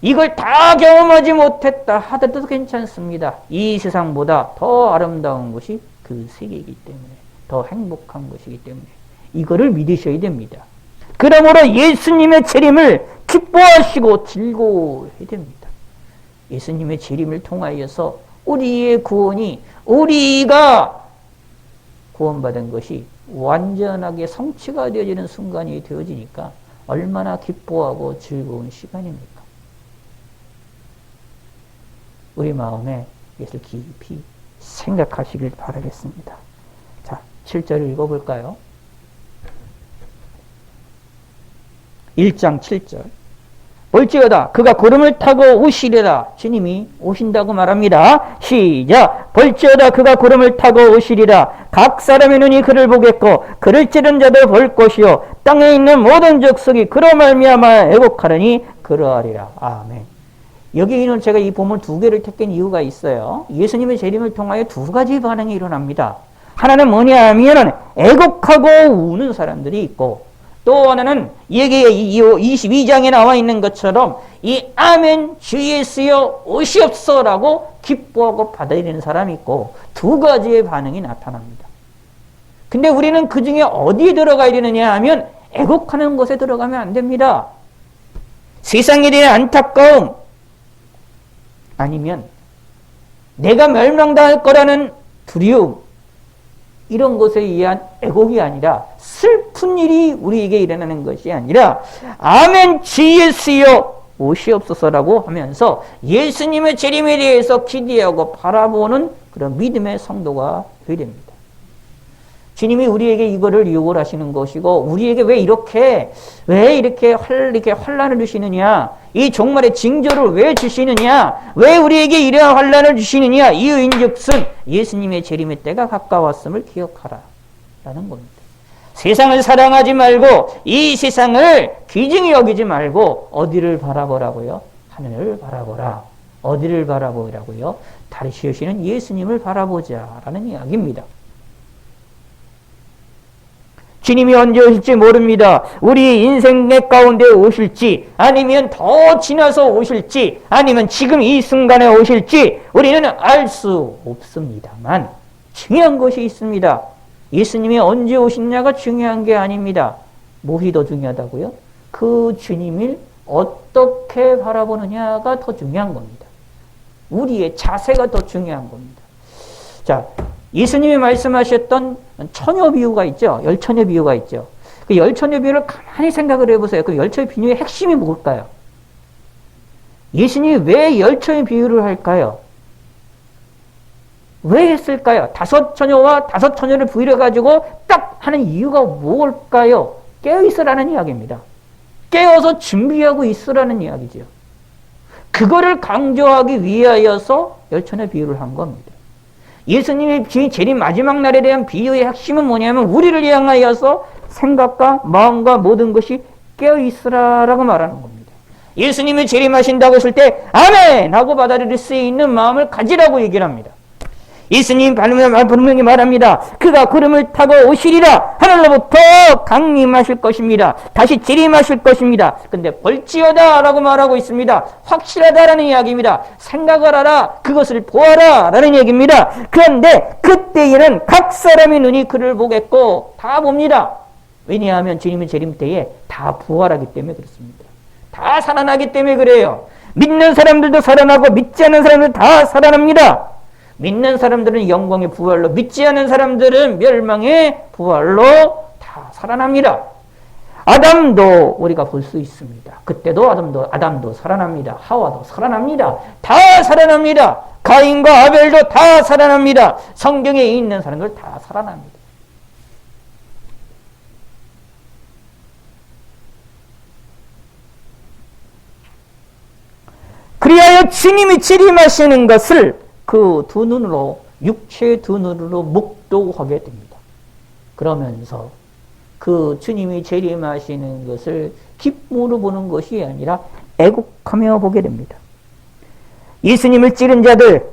이걸 다 경험하지 못했다 하더라도 괜찮습니다. 이 세상보다 더 아름다운 것이 그 세계이기 때문에 더 행복한 것이기 때문에 이거를 믿으셔야 됩니다. 그러므로 예수님의 재림을 기뻐하시고 즐거워해야 됩니다. 예수님의 재림을 통하여서 우리의 구원이 우리가 구원받은 것이 완전하게 성취가 되어지는 순간이 되어지니까 얼마나 기뻐하고 즐거운 시간입니까? 우리 마음에 이것을 깊이 생각하시길 바라겠습니다. 자, 7절을 읽어볼까요? 1장 7절. 볼지어다 그가 구름을 타고 오시리라. 주님이 오신다고 말합니다. 시작. 볼지어다 그가 구름을 타고 오시리라. 각 사람의 눈이 그를 보겠고 그를 찌른 자도 볼 것이요 땅에 있는 모든 족속이 그로 말미암아 애곡하려니 그러하리라. 아멘. 여기는 제가 이 본문 두 개를 택한 이유가 있어요. 예수님의 재림을 통하여 두 가지 반응이 일어납니다. 하나는 뭐냐 하면 애곡하고 우는 사람들이 있고 또 하나는 여기에 22장에 나와 있는 것처럼 이 아멘 주 예수여 오시옵소서라고 기뻐하고 받아들이는 사람이 있고 두 가지의 반응이 나타납니다. 근데 우리는 그 중에 어디에 들어가야 되느냐 하면 애곡하는 곳에 들어가면 안 됩니다. 세상에 대한 안타까움 아니면 내가 멸망당할 거라는 두려움 이런 것에 의한 애곡이 아니라 슬픈 일이 우리에게 일어나는 것이 아니라 아멘 주 예수여 오시옵소서라고 하면서 예수님의 재림에 대해서 기대하고 바라보는 그런 믿음의 성도가 되어야 됩니다. 주님이 우리에게 이거를 유혹을 하시는 것이고 우리에게 왜 이렇게 환난을 주시느냐 이 종말의 징조를 왜 주시느냐 왜 우리에게 이러한 환난을 주시느냐 이유인즉슨 예수님의 재림의 때가 가까웠음을 기억하라 라는 겁니다. 세상을 사랑하지 말고 이 세상을 귀중히 여기지 말고 어디를 바라보라고요? 하늘을 바라보라. 어디를 바라보라고요? 다시 오시는 예수님을 바라보자 라는 이야기입니다. 주님이 언제 오실지 모릅니다. 우리 인생의 가운데 오실지 아니면 더 지나서 오실지 아니면 지금 이 순간에 오실지 우리는 알 수 없습니다만 중요한 것이 있습니다. 예수님이 언제 오시느냐가 중요한 게 아닙니다. 무엇이 더 중요하다고요? 그 주님을 어떻게 바라보느냐가 더 중요한 겁니다. 우리의 자세가 더 중요한 겁니다. 자, 예수님이 말씀하셨던 처녀 비유가 있죠. 열처녀 비유가 있죠. 그 열처녀 비유를 가만히 생각을 해보세요. 그 열처녀 비유의 핵심이 뭘까요? 예수님이 왜 열처녀 비유를 할까요? 왜 했을까요? 5처녀와 5처녀를 부여해가지고 딱 하는 이유가 뭘까요? 깨어있으라는 이야기입니다. 깨어서 준비하고 있으라는 이야기죠. 그거를 강조하기 위하여서 열처녀 비유를 한 겁니다. 예수님의 재림 마지막 날에 대한 비유의 핵심은 뭐냐면 우리를 향하여서 생각과 마음과 모든 것이 깨어있으라라고 말하는 겁니다. 예수님이 재림하신다고 했을 때 아멘! 하고 받아들일 수 있는 마음을 가지라고 얘기를 합니다. 예수님 분명히 말합니다. 그가 구름을 타고 오시리라. 하늘로부터 강림하실 것입니다. 다시 재림하실 것입니다. 근데 볼지어다 라고 말하고 있습니다. 확실하다라는 이야기입니다. 생각을 하라. 그것을 보아라 라는 얘기입니다. 그런데 그때에는 각 사람의 눈이 그를 보겠고 다 봅니다. 왜냐하면 주님의 재림 때에 다 부활하기 때문에 그렇습니다. 다 살아나기 때문에 그래요. 믿는 사람들도 살아나고 믿지 않는 사람들도 다 살아납니다. 믿는 사람들은 영광의 부활로, 믿지 않는 사람들은 멸망의 부활로 다 살아납니다. 아담도 우리가 볼 수 있습니다. 그때도 아담도 살아납니다. 하와도 살아납니다. 다 살아납니다. 가인과 아벨도 다 살아납니다. 성경에 있는 사람들 다 살아납니다. 그리하여 주님이 재림하시는 것을 그 두 눈으로, 육체의 두 눈으로 목도하게 됩니다. 그러면서 그 주님이 재림하시는 것을 기쁨으로 보는 것이 아니라 애곡하며 보게 됩니다. 예수님을 찌른 자들,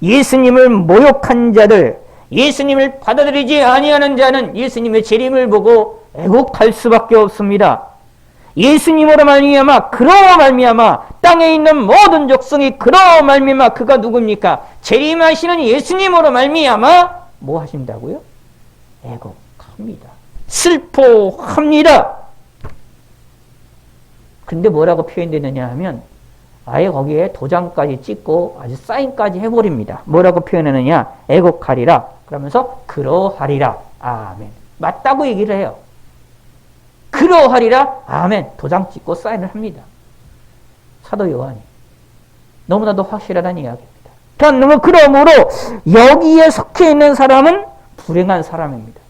예수님을 모욕한 자들, 예수님을 받아들이지 아니하는 자는 예수님의 재림을 보고 애곡할 수밖에 없습니다. 예수님으로 말미암아, 그로 말미암아 땅에 있는 모든 족속이 그로 말미암아, 그가 누굽니까? 재림하시는 예수님으로 말미암아 뭐 하신다고요? 애곡합니다. 슬퍼합니다. 근데 뭐라고 표현되느냐 하면 아예 거기에 도장까지 찍고 아주 사인까지 해버립니다. 뭐라고 표현하느냐? 애곡하리라. 그러면서 그러하리라. 아멘. 맞다고 얘기를 해요. 그러하리라. 아멘. 도장 찍고 사인을 합니다. 사도 요한이. 너무나도 확실하다는 이야기입니다. 그러므로 여기에 속해 있는 사람은 불행한 사람입니다.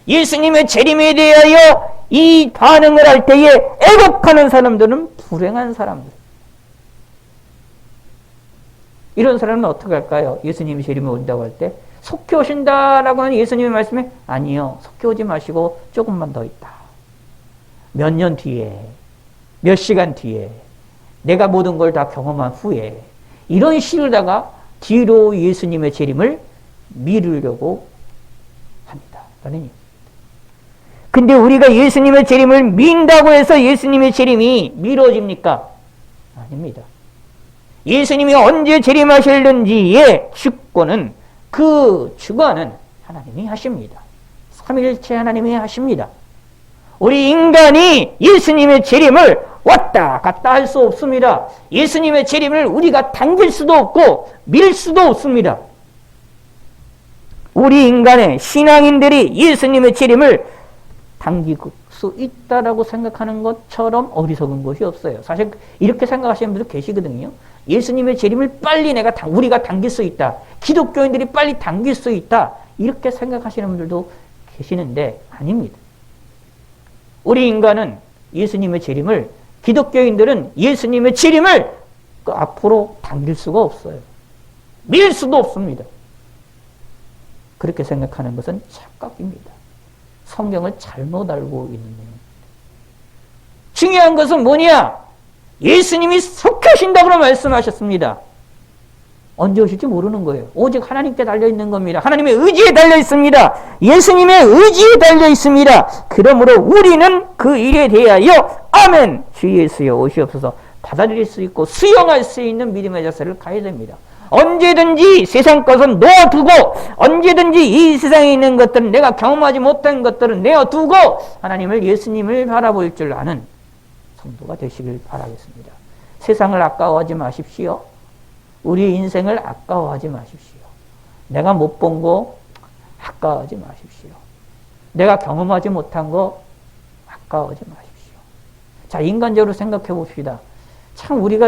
예수님의 재림에 대하여 이 반응을 할 때에 애곡하는 사람들은 불행한 사람들. 이런 사람은 어떻게 할까요? 예수님이 재림에 온다고 할 때 속해 오신다라고 하는 예수님의 말씀에 아니요. 속해 오지 마시고 조금만 더 있다. 몇 년 뒤에, 몇 시간 뒤에, 내가 모든 걸 다 경험한 후에 이런 식으로다가 뒤로 예수님의 재림을 미루려고 합니다. 라는 얘기입니다. 근데 우리가 예수님의 재림을 민다고 해서 예수님의 재림이 미뤄집니까? 아닙니다. 예수님이 언제 재림하실는지의 주권은, 그 주관은 하나님이 하십니다. 삼위일체 하나님이 하십니다. 우리 인간이 예수님의 재림을 왔다 갔다 할 수 없습니다. 예수님의 재림을 우리가 당길 수도 없고 밀 수도 없습니다. 우리 인간의 신앙인들이 예수님의 재림을 당길 수 있다라고 생각하는 것처럼 어리석은 것이 없어요. 사실 이렇게 생각하시는 분들 계시거든요. 예수님의 재림을 빨리 우리가 당길 수 있다. 기독교인들이 빨리 당길 수 있다. 이렇게 생각하시는 분들도 계시는데 아닙니다. 우리 인간은 예수님의 재림을, 기독교인들은 예수님의 재림을 앞으로 당길 수가 없어요. 밀 수도 없습니다. 그렇게 생각하는 것은 착각입니다. 성경을 잘못 알고 있는 내용입니다. 중요한 것은 뭐냐? 예수님이 속히 오신다고 말씀하셨습니다. 언제 오실지 모르는 거예요. 오직 하나님께 달려있는 겁니다. 하나님의 의지에 달려있습니다. 예수님의 의지에 달려있습니다. 그러므로 우리는 그 일에 대하여 아멘 주 예수여 오시옵소서 받아들일 수 있고 수용할 수 있는 믿음의 자세를 가야 됩니다. 언제든지 세상 것은 놓아두고, 언제든지 이 세상에 있는 것들은, 내가 경험하지 못한 것들은 내어두고 하나님을, 예수님을 바라볼 줄 아는 성도가 되시길 바라겠습니다. 세상을 아까워하지 마십시오. 우리 인생을 아까워하지 마십시오. 내가 못 본 거 아까워하지 마십시오. 내가 경험하지 못한 거 아까워하지 마십시오. 자, 인간적으로 생각해 봅시다. 우리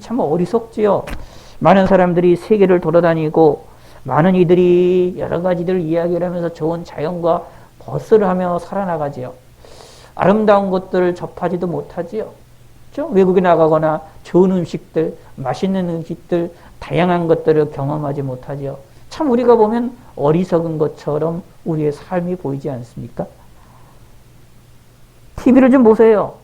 참 어리석지요. 많은 사람들이 세계를 돌아다니고 많은 이들이 여러 가지들 이야기를 하면서 좋은 자연과 버스를 하며 살아나가지요. 아름다운 것들을 접하지도 못하지요. 그렇죠? 외국에 나가거나 좋은 음식들, 맛있는 음식들, 다양한 것들을 경험하지 못하지요. 참 우리가 보면 어리석은 것처럼 우리의 삶이 보이지 않습니까? TV를 좀 보세요.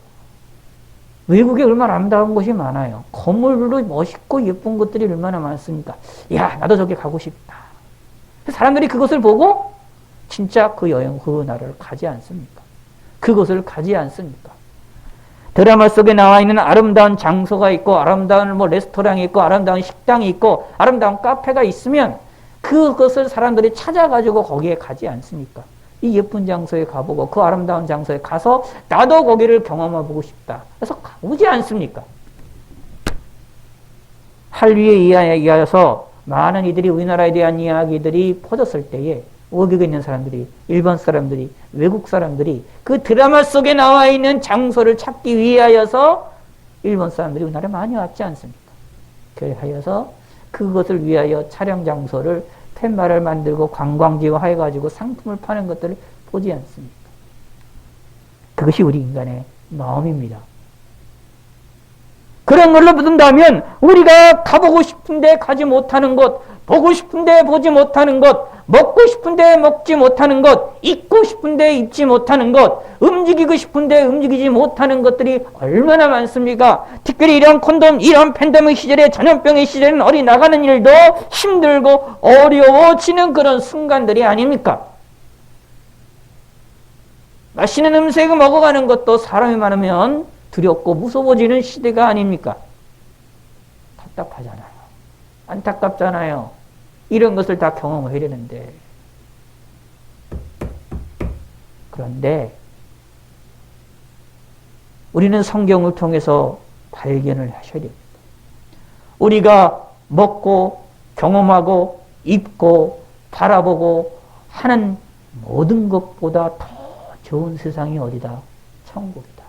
외국에 얼마나 아름다운 곳이 많아요. 건물도 멋있고 예쁜 것들이 얼마나 많습니까? 야, 나도 저기 가고 싶다. 사람들이 그것을 보고 진짜 그 여행, 그 나라를 가지 않습니까? 그것을 가지 않습니까? 드라마 속에 나와 있는 아름다운 장소가 있고, 아름다운 레스토랑이 있고, 아름다운 식당이 있고, 아름다운 카페가 있으면 그것을 사람들이 찾아가지고 거기에 가지 않습니까? 이 예쁜 장소에 가보고 그 아름다운 장소에 가서 나도 거기를 경험해보고 싶다. 그래서 가보지 않습니까? 한류에 의하여서 많은 이들이 우리나라에 대한 이야기들이 퍼졌을 때에 외국에 있는 사람들이, 일본 사람들이, 외국 사람들이 그 드라마 속에 나와 있는 장소를 찾기 위하여서 일본 사람들이 우리나라에 많이 왔지 않습니까? 그래서 그것을 위하여 촬영 장소를 팻말을 만들고 관광지화 해가지고 상품을 파는 것들을 보지 않습니까? 그것이 우리 인간의 마음입니다. 그런 걸로 묻는다면 우리가 가보고 싶은데 가지 못하는 것, 보고 싶은데 보지 못하는 것, 먹고 싶은데 먹지 못하는 것, 입고 싶은데 입지 못하는 것, 움직이고 싶은데 움직이지 못하는 것들이 얼마나 많습니까? 특별히 이런 콘돔, 이런 팬데믹 시절에, 전염병의 시절에는 어디 나가는 일도 힘들고 어려워지는 그런 순간들이 아닙니까? 맛있는 음식을 먹어가는 것도 사람이 많으면 두렵고 무서워지는 시대가 아닙니까? 답답하잖아요. 안타깝잖아요. 이런 것을 다 경험해야 되는데. 그런데 우리는 성경을 통해서 발견을 하셔야 됩니다. 우리가 먹고 경험하고 입고 바라보고 하는 모든 것보다 더 좋은 세상이 어디다? 천국이다.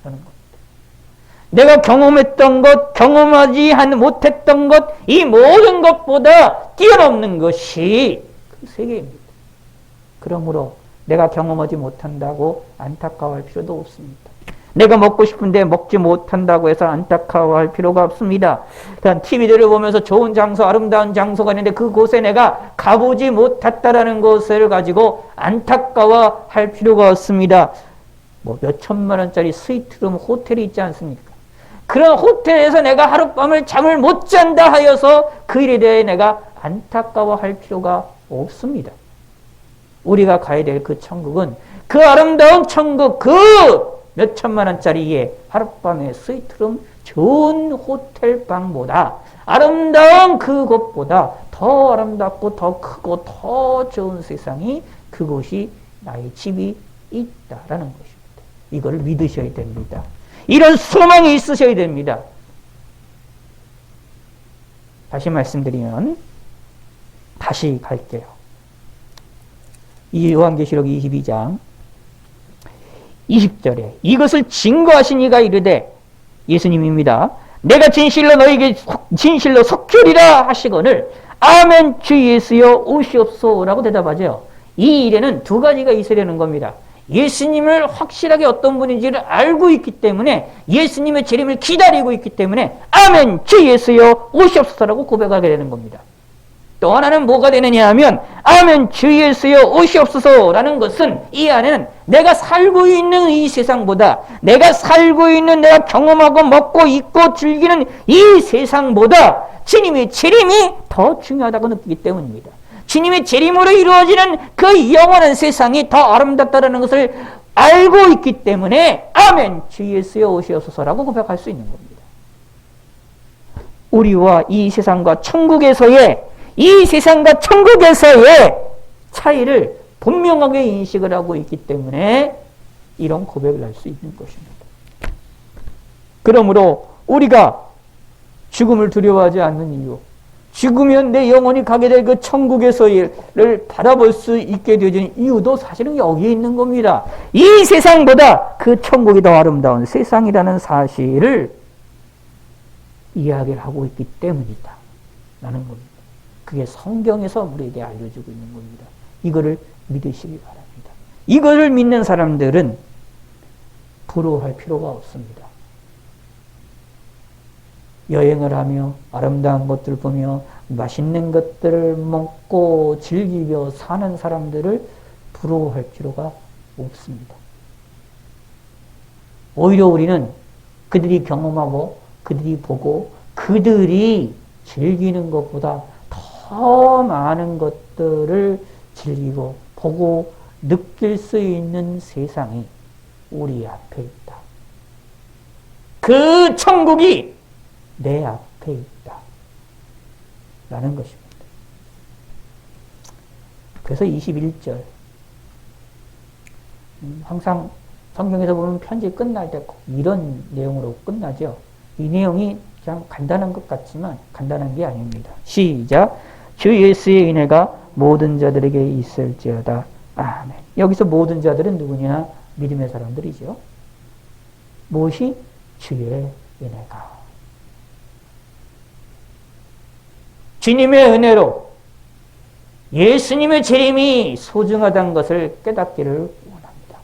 라는 겁니다. 내가 경험했던 것, 경험하지 못했던 것, 이 모든 것보다 뛰어넘는 것이 그 세계입니다. 그러므로 내가 경험하지 못한다고 안타까워할 필요도 없습니다. 내가 먹고 싶은데 먹지 못한다고 해서 안타까워할 필요가 없습니다. 그냥 TV들을 보면서 좋은 장소, 아름다운 장소가 있는데 그곳에 내가 가보지 못했다라는 것을 가지고 안타까워할 필요가 없습니다. 뭐 몇 천만 원짜리 스위트룸 호텔이 있지 않습니까? 그런 호텔에서 내가 하룻밤을 잠을 못 잔다 하여서 그 일에 대해 내가 안타까워할 필요가 없습니다. 우리가 가야 될 그 천국은 그 아름다운 천국, 그 몇 천만 원짜리의 하룻밤의 스위트룸 좋은 호텔방보다 아름다운 그곳보다 더 아름답고 더 크고 더 좋은 세상이 그곳이 나의 집이 있다라는 것입니다. 이걸 믿으셔야 됩니다. 이런 소망이 있으셔야 됩니다. 다시 말씀드리면 다시 갈게요. 이 요한계시록 22장 20절에 이것을 증거하신 이가 이르되 예수님입니다. 내가 진실로 너에게 진실로 속죄리라 하시거늘 아멘 주 예수여 오시옵소라고 대답하죠. 이 일에는 두 가지가 있어야 되는 겁니다. 예수님을 확실하게 어떤 분인지를 알고 있기 때문에 예수님의 재림을 기다리고 있기 때문에 아멘 주 예수여 오시옵소서라고 고백하게 되는 겁니다. 또 하나는 뭐가 되느냐 하면 아멘 주 예수여 오시옵소서라는 것은 이 안에는 내가 살고 있는 이 세상보다 내가 살고 있는 내가 경험하고 먹고 입고 즐기는 이 세상보다 주님의 재림이 더 중요하다고 느끼기 때문입니다. 주님의 재림으로 이루어지는 그 영원한 세상이 더 아름답다는 것을 알고 있기 때문에 아멘 주 예수여 오시옵소서라고 고백할 수 있는 겁니다. 우리와 이 세상과 천국에서의 이 세상과 천국에서의 차이를 분명하게 인식을 하고 있기 때문에 이런 고백을 할 수 있는 것입니다. 그러므로 우리가 죽음을 두려워하지 않는 이유, 죽으면 내 영혼이 가게 될 그 천국에서를 바라볼 수 있게 되어지는 이유도 사실은 여기에 있는 겁니다. 이 세상보다 그 천국이 더 아름다운 세상이라는 사실을 이야기를 하고 있기 때문이다 라는 겁니다. 그게 성경에서 우리에게 알려주고 있는 겁니다. 이거를 믿으시기 바랍니다. 이거를 믿는 사람들은 부러워할 필요가 없습니다. 여행을 하며 아름다운 것들을 보며 맛있는 것들을 먹고 즐기며 사는 사람들을 부러워할 필요가 없습니다. 오히려 우리는 그들이 경험하고 그들이 보고 그들이 즐기는 것보다 더 많은 것들을 즐기고 보고 느낄 수 있는 세상이 우리 앞에 있다. 그 천국이 내 앞에 있다. 라는 것입니다. 그래서 21절 항상 성경에서 보면 편지 끝날 때 꼭 이런 내용으로 끝나죠. 이 내용이 그냥 간단한 것 같지만 간단한 게 아닙니다. 시작. 주 예수의 은혜가 모든 자들에게 있을지어다. 아멘. 여기서 모든 자들은 누구냐? 믿음의 사람들이죠. 무엇이? 주의 은혜가. 주님의 은혜로 예수님의 재림이 소중하다는 것을 깨닫기를 원합니다.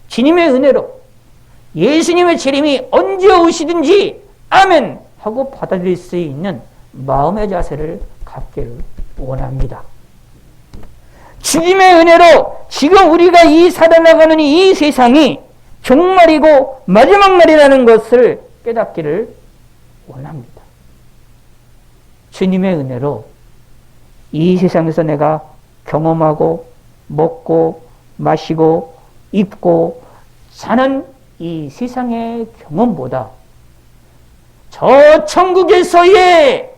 주님의 은혜로 예수님의 재림이 언제 오시든지 아멘 하고 받아들일 수 있는 마음의 자세를 갖기를 원합니다. 주님의 은혜로 지금 우리가 이 살아나가는 이 세상이 종말이고 마지막 날이라는 것을 깨닫기를 원합니다. 주님의 은혜로 이 세상에서 내가 경험하고 먹고 마시고 입고 사는 이 세상의 경험보다 저 천국에서의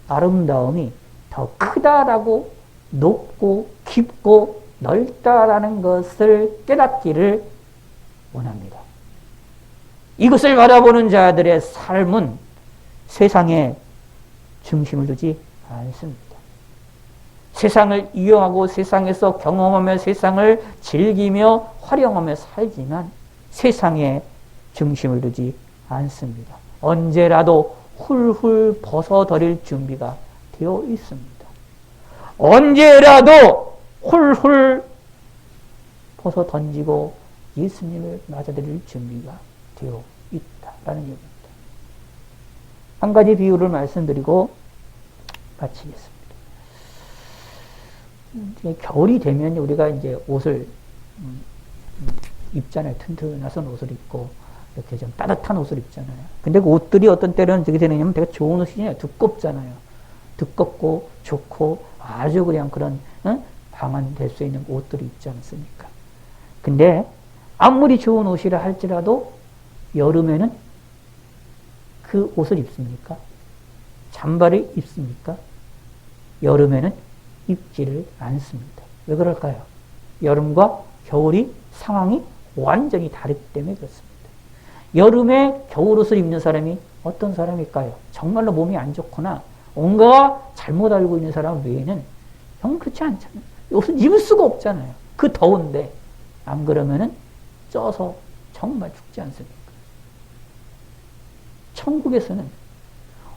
아름다움이 더 크다라고 높고 깊고 넓다라는 것을 깨닫기를 원합니다. 이것을 바라보는 자들의 삶은 세상에 중심을 두지 않습니다. 세상을 이용하고 세상에서 경험하며 세상을 즐기며 활용하며 살지만 세상에 중심을 두지 않습니다. 언제라도 훌훌 벗어버릴 준비가 되어 있습니다. 언제라도 훌훌 벗어 던지고 예수님을 맞아들일 준비가 되어 있다라는 얘기입니다. 한 가지 비유를 말씀드리고 마치겠습니다. 겨울이 되면 우리가 이제 옷을 입잖아요. 튼튼한 옷을 입고 이렇게 좀 따뜻한 옷을 입잖아요. 근데 그 옷들이 어떤 때는 어떻게 되느냐면 되게 좋은 옷이잖아요. 두껍잖아요. 두껍고 좋고 아주 그냥 그런 방한될 수 있는 옷들이 있지 않습니까? 근데 아무리 좋은 옷이라 할지라도 여름에는 그 옷을 입습니까? 잠바를 입습니까? 여름에는 입지를 않습니다. 왜 그럴까요? 여름과 겨울이 상황이 완전히 다르기 때문에 그렇습니다. 여름에 겨울옷을 입는 사람이 어떤 사람일까요? 정말로 몸이 안 좋거나 뭔가 잘못 알고 있는 사람 외에는 영 그렇지 않잖아요. 옷을 입을 수가 없잖아요. 그 더운데 안 그러면은 쪄서 정말 죽지 않습니까? 천국에서는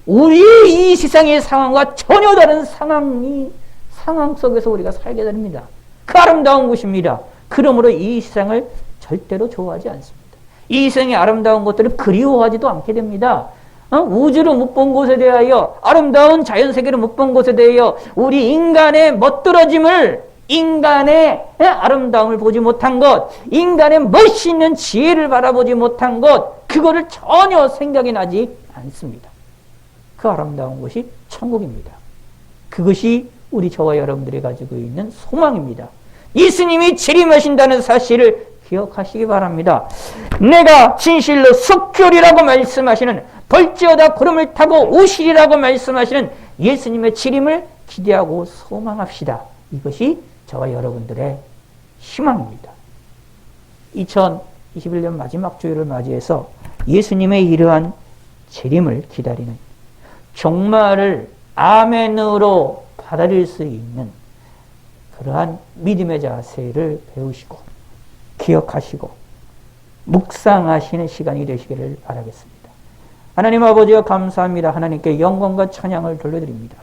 우리 이 세상의 상황과 전혀 다른 상황 속에서 우리가 살게 됩니다. 그 아름다운 곳입니다. 그러므로 이 세상을 절대로 좋아하지 않습니다. 이 세상의 아름다운 것들을 그리워하지도 않게 됩니다. 우주를 못 본 곳에 대하여, 아름다운 자연세계를 못 본 곳에 대하여 우리 인간의 멋들어짐을, 인간의 아름다움을 보지 못한 것, 인간의 멋있는 지혜를 바라보지 못한 것, 그거를 전혀 생각이 나지 않습니다. 그 아름다운 곳이 천국입니다. 그것이 우리 저와 여러분들이 가지고 있는 소망입니다. 예수님이 재림하신다는 사실을 기억하시기 바랍니다. 내가 진실로 속결이라고 말씀하시는, 벌지어다 구름을 타고 오시리라고 말씀하시는 예수님의 재림을 기대하고 소망합시다. 이것이 저와 여러분들의 희망입니다. 2021년 마지막 주일을 맞이해서 예수님의 이러한 재림을 기다리는, 종말을 아멘으로 받아들일 수 있는 그러한 믿음의 자세를 배우시고 기억하시고 묵상하시는 시간이 되시기를 바라겠습니다. 하나님 아버지와 감사합니다. 하나님께 영광과 찬양을 돌려드립니다.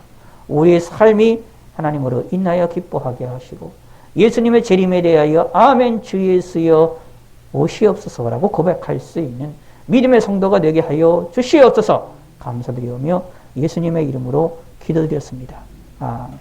우리의 삶이 하나님으로 인하여 기뻐하게 하시고 예수님의 재림에 대하여 아멘 주 예수여 오시옵소서라고 고백할 수 있는 믿음의 성도가 되게 하여 주시옵소서. 감사드리오며 예수님의 이름으로 기도드렸습니다. 아멘.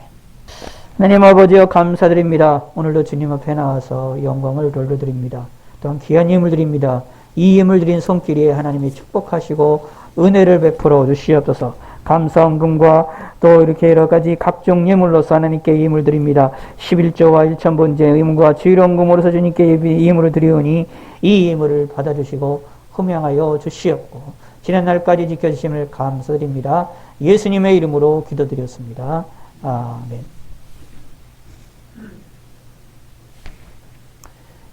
하나님 아버지여 감사드립니다. 오늘도 주님 앞에 나와서 영광을 돌려드립니다. 또한 귀한 예물 드립니다. 이 예물 드린 손길에 하나님이 축복하시고 은혜를 베풀어 주시옵소서. 감사헌금과 또 이렇게 여러 가지 각종 예물로서 하나님께 예물 드립니다. 11조와 1천번제 의문과 주일헌금으로서 주님께 예물을 드리오니 이 예물을 받아주시고 흠양하여 주시옵고 지난 날까지 지켜주심을 감사드립니다. 예수님의 이름으로 기도드렸습니다. 아멘.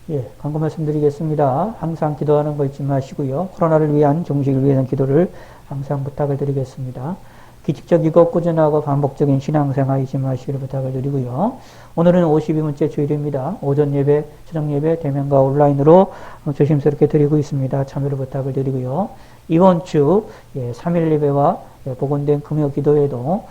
예, 광고 말씀드리겠습니다. 항상 기도하는 거 잊지 마시고요. 코로나를 위한 종식을 위한 기도를 항상 부탁을 드리겠습니다. 규칙적이고 꾸준하고 반복적인 신앙생활 잊지 마시기를 부탁을 드리고요. 오늘은 52번째 주일입니다. 오전 예배, 저녁 예배, 대면과 온라인으로 조심스럽게 드리고 있습니다. 참여를 부탁을 드리고요. 이번 주 3일 예배와 복원된 금요 기도회도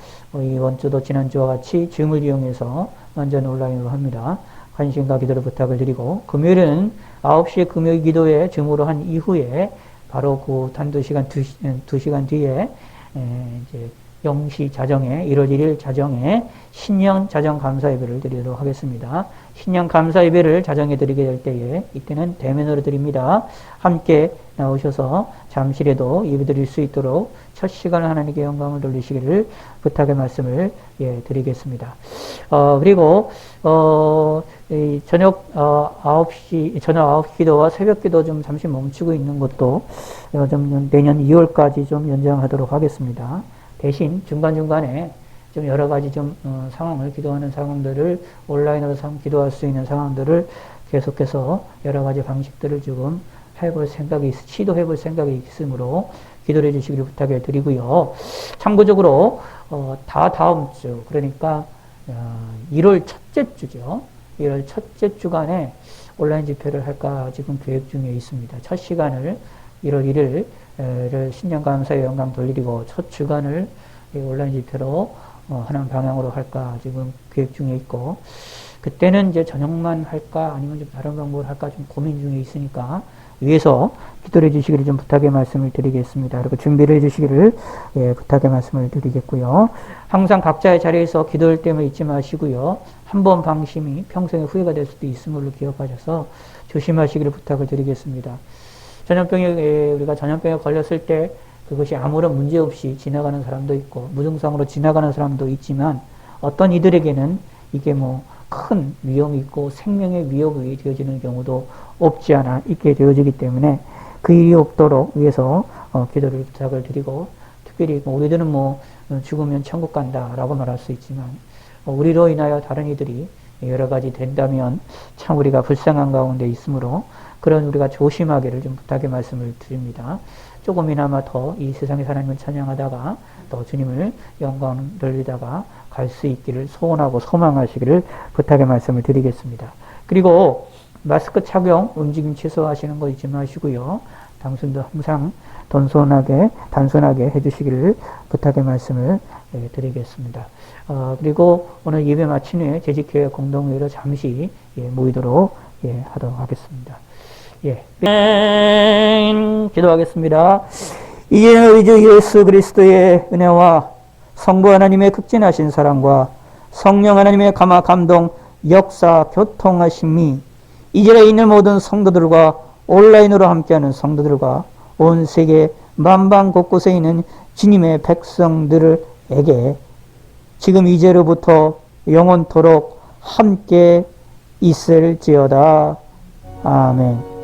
이번 주도 지난주와 같이 줌을 이용해서 완전 온라인으로 합니다. 관심과 기도를 부탁을 드리고, 금요일은 9시에 금요 기도회 줌으로 한 이후에 바로 그 한두 시간, 2시간 뒤에 이제 영시 자정에 1월 1일 자정에 신년 자정 감사 예배를 드리도록 하겠습니다. 신년 감사 예배를 자정에 드리게 될 때에 이때는 대면으로 드립니다. 함께 나오셔서 잠시라도 예배 드릴 수 있도록 첫 시간을 하나님께 영광을 돌리시기를 부탁의 말씀을 드리겠습니다. 그리고 저녁 9시 기도와 새벽 기도 좀 잠시 멈추고 있는 것도 좀 내년 2월까지 좀 연장하도록 하겠습니다. 대신 중간중간에 좀 여러 가지 좀 상황을 기도하는 상황들을 온라인으로 기도할 수 있는 상황들을 계속해서 여러 가지 방식들을 조금 시도해볼 생각이 있으므로 기도를 해주시기를 부탁해 드리고요. 참고적으로 다음 주, 그러니까 1월 첫째 주죠. 1월 첫째 주간에 온라인 집회를 할까 지금 계획 중에 있습니다. 첫 시간을 1월 1일을 신년감사의 영광 돌리고 첫 주간을 온라인 집회로 하는 방향으로 할까 지금 계획 중에 있고, 그때는 이제 저녁만 할까 아니면 좀 다른 방법을 할까 좀 고민 중에 있으니까 위에서 기도를 해주시기를 좀 부탁의 말씀을 드리겠습니다. 그리고 준비를 해주시기를 부탁의 말씀을 드리겠고요. 항상 각자의 자리에서 기도할 때만 잊지 마시고요. 한 번 방심이 평생의 후회가 될 수도 있음을 기억하셔서 조심하시기를 부탁을 드리겠습니다. 우리가 전염병에 걸렸을 때 그것이 아무런 문제 없이 지나가는 사람도 있고 무증상으로 지나가는 사람도 있지만 어떤 이들에게는 이게 큰 위험이 있고 생명의 위협이 되어지는 경우도 없지 않아 있게 되어지기 때문에 그 일이 없도록 위해서 기도를 부탁을 드리고, 특별히 우리들은 죽으면 천국 간다라고 말할 수 있지만 우리로 인하여 다른 이들이 여러 가지 된다면 참 우리가 불쌍한 가운데 있으므로 그런 우리가 조심하기를 좀 부탁의 말씀을 드립니다. 조금이나마 더 이 세상에서 하나님을 찬양하다가 또 주님을 영광 돌리다가 갈 수 있기를 소원하고 소망하시기를 부탁의 말씀을 드리겠습니다. 그리고 마스크 착용, 움직임 취소하시는 거 잊지 마시고요. 당신도 항상 단순하게 해주시기를 부탁의 말씀을 드리겠습니다. 그리고 오늘 예배 마친 후에 재직교회 공동회의로 잠시 모이도록 하도록 하겠습니다. 기도하겠습니다. 이제는 우리 주 예수 그리스도의 은혜와 성부 하나님의 극진하신 사랑과 성령 하나님의 감화 감동 역사 교통하심이 이제에 있는 모든 성도들과 온라인으로 함께하는 성도들과 온 세계 만방 곳곳에 있는 주님의 백성들에게 지금 이제로부터 영원토록 함께 있을지어다. 아멘.